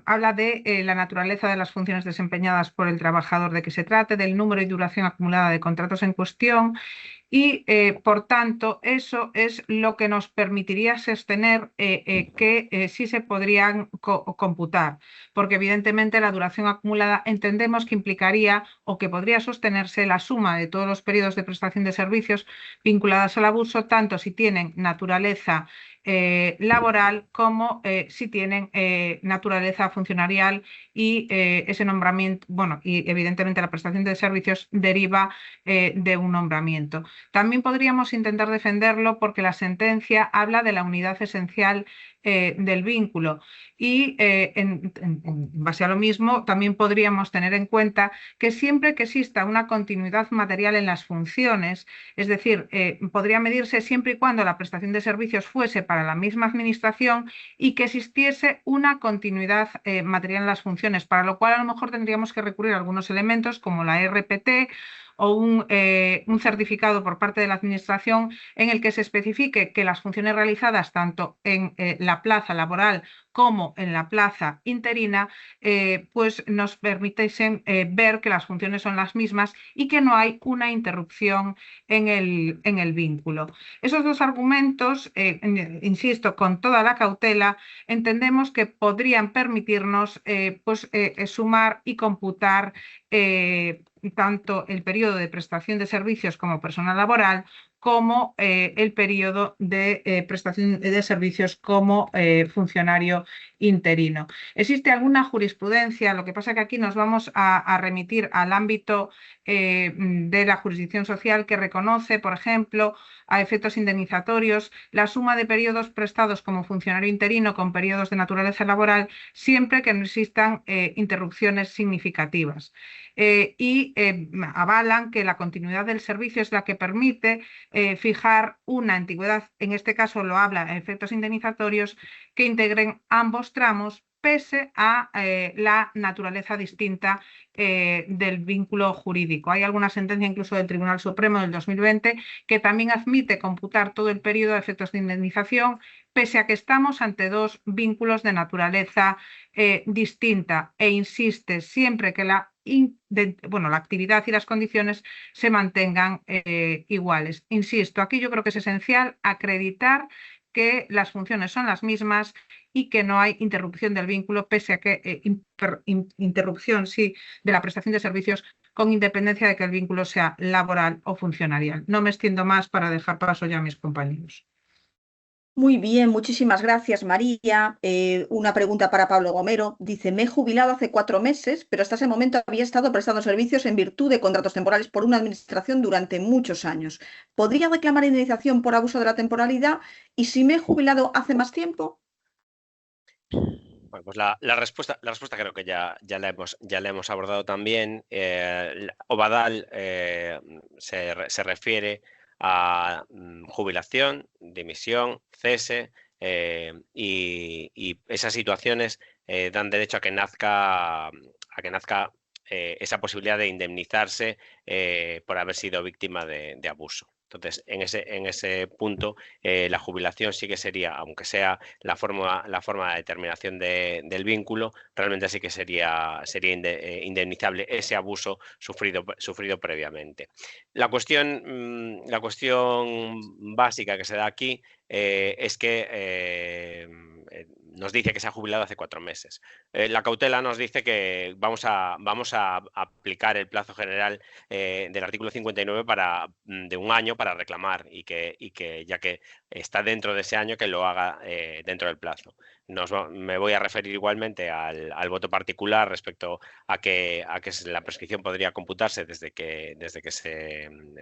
habla de la naturaleza de las funciones desempeñadas por el trabajador de que se trate, del número y duración acumulada de contratos en cuestión y, por tanto, eso es lo que nos permitiría sostener que sí se podrían computar, porque evidentemente la duración acumulada entendemos que implicaría o que podría sostenerse la suma de todos los periodos de prestación de servicios vinculados al abuso, tanto si tienen naturaleza laboral como si tienen naturaleza funcionarial y ese nombramiento, bueno, y evidentemente la prestación de servicios deriva de un nombramiento. También podríamos intentar defenderlo porque la sentencia habla de la unidad esencial del vínculo y en base a lo mismo también podríamos tener en cuenta que siempre que exista una continuidad material en las funciones, es decir, podría medirse siempre y cuando la prestación de servicios fuese para la misma administración y que existiese una continuidad material en las funciones, para lo cual a lo mejor tendríamos que recurrir a algunos elementos como la RPT o un certificado por parte de la Administración en el que se especifique que las funciones realizadas tanto en la plaza laboral como en la plaza interina, pues nos permitiesen ver que las funciones son las mismas y que no hay una interrupción en el vínculo. Esos dos argumentos, insisto, con toda la cautela, entendemos que podrían permitirnos sumar y computar tanto el periodo de prestación de servicios como personal laboral, como el periodo de prestación de servicios como funcionario interino. Existe alguna jurisprudencia, lo que pasa que aquí nos vamos a remitir al ámbito de la jurisdicción social que reconoce, por ejemplo, a efectos indemnizatorios, la suma de periodos prestados como funcionario interino con periodos de naturaleza laboral, siempre que no existan interrupciones significativas. Y avalan que la continuidad del servicio es la que permite fijar una antigüedad, en este caso lo habla a efectos indemnizatorios, que integren ambos tramos pese a la naturaleza distinta del vínculo jurídico. Hay alguna sentencia incluso del Tribunal Supremo del 2020 que también admite computar todo el periodo a efectos de indemnización, pese a que estamos ante dos vínculos de naturaleza distinta, e insiste siempre que la actividad y las condiciones se mantengan iguales. Insisto, aquí yo creo que es esencial acreditar que las funciones son las mismas y que no hay interrupción del vínculo, pese a que interrupción sí de la prestación de servicios, con independencia de que el vínculo sea laboral o funcionarial. No me extiendo más para dejar paso ya a mis compañeros.
Muy bien, muchísimas gracias, María. Una pregunta para Pablo Gomero. Dice, me he jubilado hace 4 meses, pero hasta ese momento había estado prestando servicios en virtud de contratos temporales por una administración durante muchos años. ¿Podría reclamar indemnización por abuso de la temporalidad? Y si me he jubilado hace más tiempo.
Bueno, pues la respuesta creo que ya la hemos abordado también. Obadal se refiere a jubilación, dimisión, cese y esas situaciones dan derecho a que nazca esa posibilidad de indemnizarse por haber sido víctima de abuso. Entonces, en ese punto, la jubilación sí que sería, aunque sea la forma de determinación del vínculo, realmente sí que sería indemnizable ese abuso sufrido previamente. La cuestión básica que se da aquí es que nos dice que se ha jubilado hace 4 meses. La cautela nos dice que vamos a aplicar el plazo general del artículo 59 de 1 año para reclamar y que ya que está dentro de ese año, que lo haga dentro del plazo. Me voy a referir igualmente al voto particular respecto a que la prescripción podría computarse desde que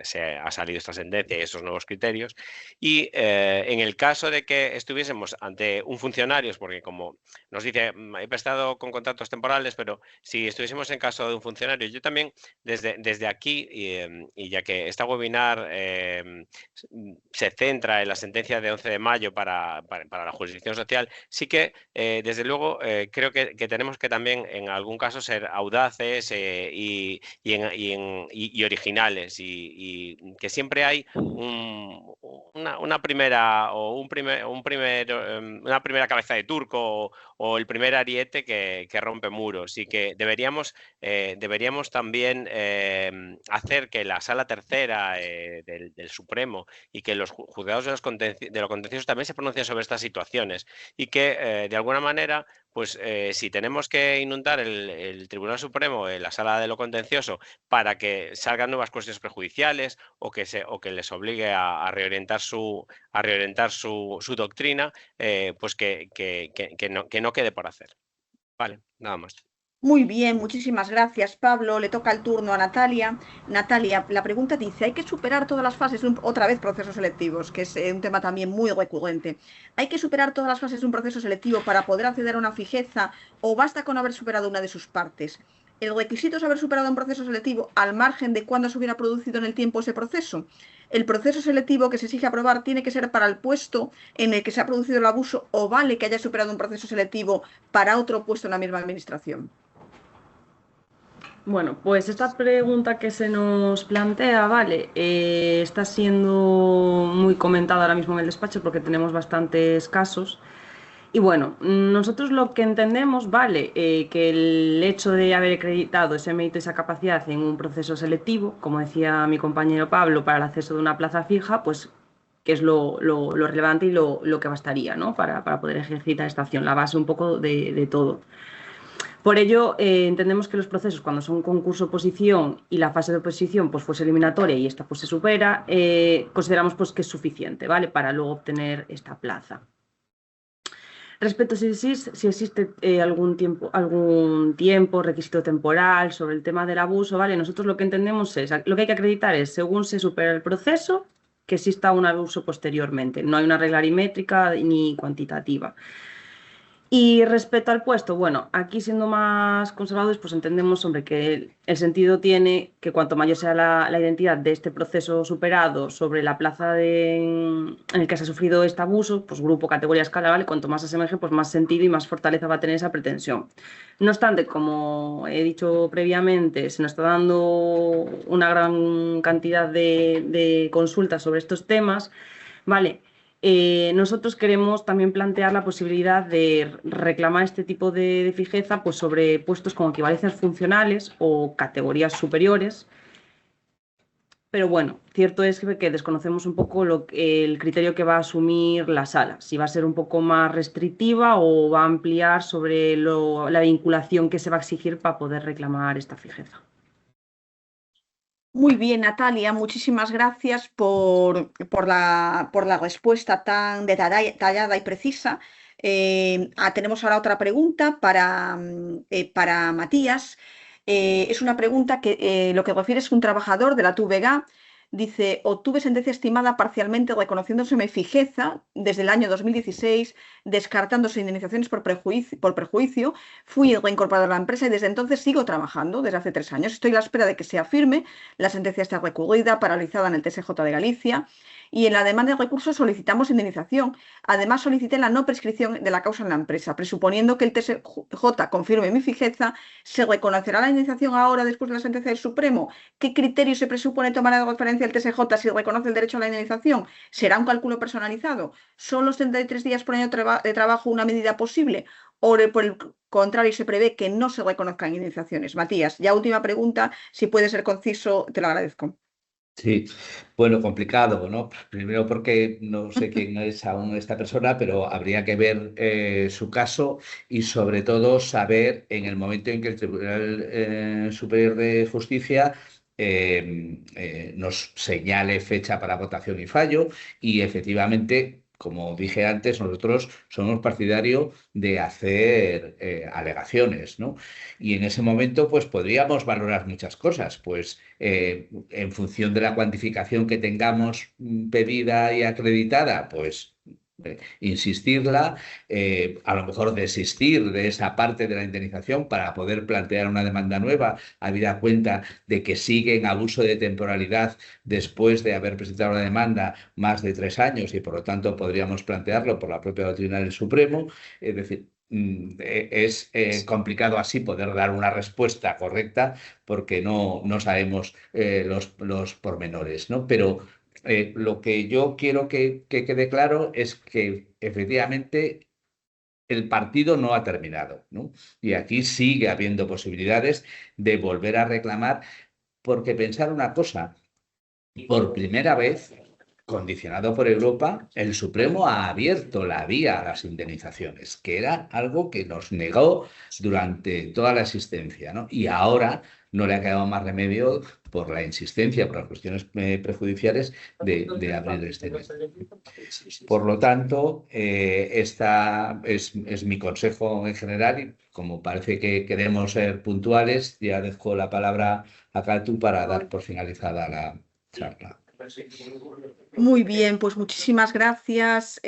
se ha salido esta sentencia y esos nuevos criterios. Y en el caso de que estuviésemos ante un funcionario, porque como nos dice, he prestado con contratos temporales, pero si estuviésemos en caso de un funcionario, yo también desde aquí, y ya que esta webinar se centra en la sentencia sentencia de 11 de mayo para la jurisdicción social, sí que, desde luego, creo que tenemos que también en algún caso ser audaces y originales, y que siempre hay una primera cabeza de turco o el primer ariete que rompe muros, y que deberíamos también hacer que la Sala Tercera del Supremo y que los juzgados de lo contencioso también se pronuncien sobre estas situaciones, y que de alguna manera, pues si tenemos que inundar el Tribunal Supremo, la Sala de lo Contencioso, para que salgan nuevas cuestiones prejudiciales o que les obligue a reorientar su doctrina, pues que no quede por hacer. Vale, nada más.
Muy bien, muchísimas gracias, Pablo. Le toca el turno a Natalia. Natalia, la pregunta dice, ¿hay que superar todas las fases de otra vez procesos selectivos, que es un tema también muy recurrente? ¿Hay que superar todas las fases de un proceso selectivo para poder acceder a una fijeza, o basta con haber superado una de sus partes? ¿El requisito es haber superado un proceso selectivo al margen de cuándo se hubiera producido en el tiempo ese proceso? ¿El proceso selectivo que se exige aprobar tiene que ser para el puesto en el que se ha producido el abuso, o vale que haya superado un proceso selectivo para otro puesto en la misma administración?
Bueno, pues esta pregunta que se nos plantea, vale, está siendo muy comentada ahora mismo en el despacho porque tenemos bastantes casos. Y bueno, nosotros lo que entendemos, vale, que el hecho de haber acreditado ese mérito y esa capacidad en un proceso selectivo, como decía mi compañero Pablo, para el acceso de una plaza fija, pues que es lo relevante y lo que bastaría, ¿no? Para poder ejercitar esta acción, la base un poco de todo. Por ello, entendemos que los procesos, cuando son concurso-oposición y la fase de oposición pues fuese eliminatoria y esta pues se supera, consideramos pues que es suficiente, ¿vale?, para luego obtener esta plaza. Respecto a si existe algún tiempo, requisito temporal sobre el tema del abuso, ¿vale? Nosotros lo que entendemos es, lo que hay que acreditar es, según se supera el proceso, que exista un abuso posteriormente. No hay una regla aritmétrica ni cuantitativa. Y respecto al puesto, bueno, aquí siendo más conservadores, pues entendemos, hombre, que el sentido tiene que cuanto mayor sea la identidad de este proceso superado sobre la plaza en el que se ha sufrido este abuso, pues grupo, categoría, escala, ¿vale? Cuanto más se asemeje, pues más sentido y más fortaleza va a tener esa pretensión. No obstante, como he dicho previamente, se nos está dando una gran cantidad de consultas sobre estos temas, ¿vale? Nosotros queremos también plantear la posibilidad de reclamar este tipo de fijeza pues sobre puestos con equivalencias funcionales o categorías superiores. Pero bueno, cierto es que desconocemos un poco el criterio que va a asumir la sala, si va a ser un poco más restrictiva o va a ampliar sobre la vinculación que se va a exigir para poder reclamar esta fijeza.
Muy bien, Natalia, muchísimas gracias por la respuesta tan detallada y precisa. Tenemos ahora otra pregunta para Matías. Es una pregunta que lo que refiere es un trabajador de la TVG. Dice, obtuve sentencia estimada parcialmente reconociéndoseme fijeza desde el año 2016, descartándose indemnizaciones por prejuicio, fui reincorporado a la empresa y desde entonces sigo trabajando desde hace 3 años. Estoy a la espera de que sea firme, la sentencia está recurrida, paralizada en el TSJ de Galicia, y en la demanda de recursos solicitamos indemnización. Además, solicité la no prescripción de la causa en la empresa. Presuponiendo que el TSJ confirme mi fijeza, ¿se reconocerá la indemnización ahora después de la sentencia del Supremo? ¿Qué criterio se presupone tomar de referencia el TSJ si reconoce el derecho a la indemnización? ¿Será un cálculo personalizado? ¿Son los 33 días por año de trabajo una medida posible? ¿O por el contrario se prevé que no se reconozcan indemnizaciones? Matías, ya última pregunta, si puede ser conciso, te lo agradezco.
Sí, bueno, complicado, ¿no? Primero porque no sé quién es aún esta persona, pero habría que ver su caso y sobre todo saber en el momento en que el Tribunal Superior de Justicia nos señale fecha para votación y fallo, y efectivamente, como dije antes, nosotros somos partidarios de hacer alegaciones, ¿no? Y en ese momento pues podríamos valorar muchas cosas, pues en función de la cuantificación que tengamos pedida y acreditada, pues insistirla, a lo mejor desistir de esa parte de la indemnización para poder plantear una demanda nueva, habida cuenta de que sigue en abuso de temporalidad después de haber presentado la demanda más de 3 años y por lo tanto podríamos plantearlo por la propia doctrina del Supremo. Es decir, es complicado así poder dar una respuesta correcta porque no sabemos los pormenores, ¿no? Pero lo que yo quiero que quede claro es que efectivamente el partido no ha terminado, ¿no? Y aquí sigue habiendo posibilidades de volver a reclamar, porque pensar una cosa, por primera vez, condicionado por Europa, el Supremo ha abierto la vía a las indemnizaciones, que era algo que nos negó durante toda la existencia, ¿no? Y ahora no le ha quedado más remedio, por la insistencia, por las cuestiones prejudiciales, de abrir este mes. Por lo tanto, esta es mi consejo en general y como parece que queremos ser puntuales, ya dejo la palabra a Catu para dar por finalizada la charla.
Muy bien, pues muchísimas gracias.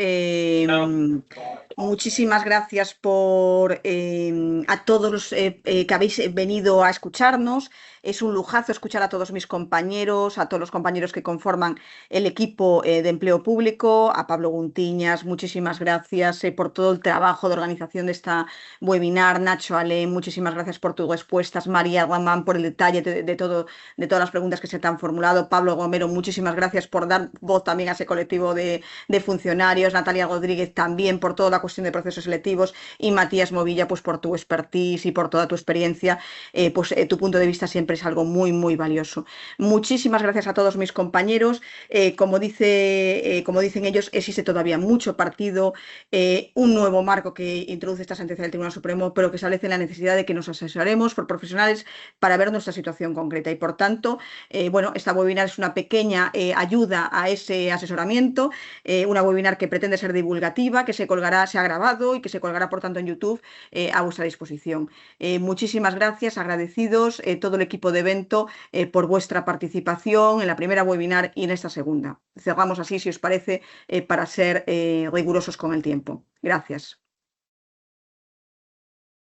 Muchísimas gracias por a todos los que habéis venido a escucharnos. Es un lujazo escuchar a todos mis compañeros, a todos los compañeros que conforman el equipo de empleo público, a Pablo Guntiñas, muchísimas gracias por todo el trabajo de organización de esta webinar, Nacho Alén, muchísimas gracias por tus respuestas, María Guamán por el detalle de todas las preguntas que se te han formulado, Pablo Gomero, muchísimas gracias por dar voz también a ese colectivo de funcionarios, Natalia Rodríguez también por toda la cuestión de procesos selectivos y Matías Movilla pues por tu expertise y por toda tu experiencia, tu punto de vista siempre es algo muy, muy valioso. Muchísimas gracias a todos mis compañeros. Como dicen ellos, existe todavía mucho partido, un nuevo marco que introduce esta sentencia del Tribunal Supremo, pero que establece la necesidad de que nos asesoremos por profesionales para ver nuestra situación concreta. Y por tanto, bueno, esta webinar es una pequeña ayuda a ese asesoramiento, una webinar que pretende ser divulgativa, que se ha grabado y que se colgará, por tanto, en YouTube a vuestra disposición. Muchísimas gracias, agradecidos todo el equipo de evento por vuestra participación en la primera webinar y en esta segunda. Cerramos así, si os parece, para ser rigurosos con el tiempo. Gracias.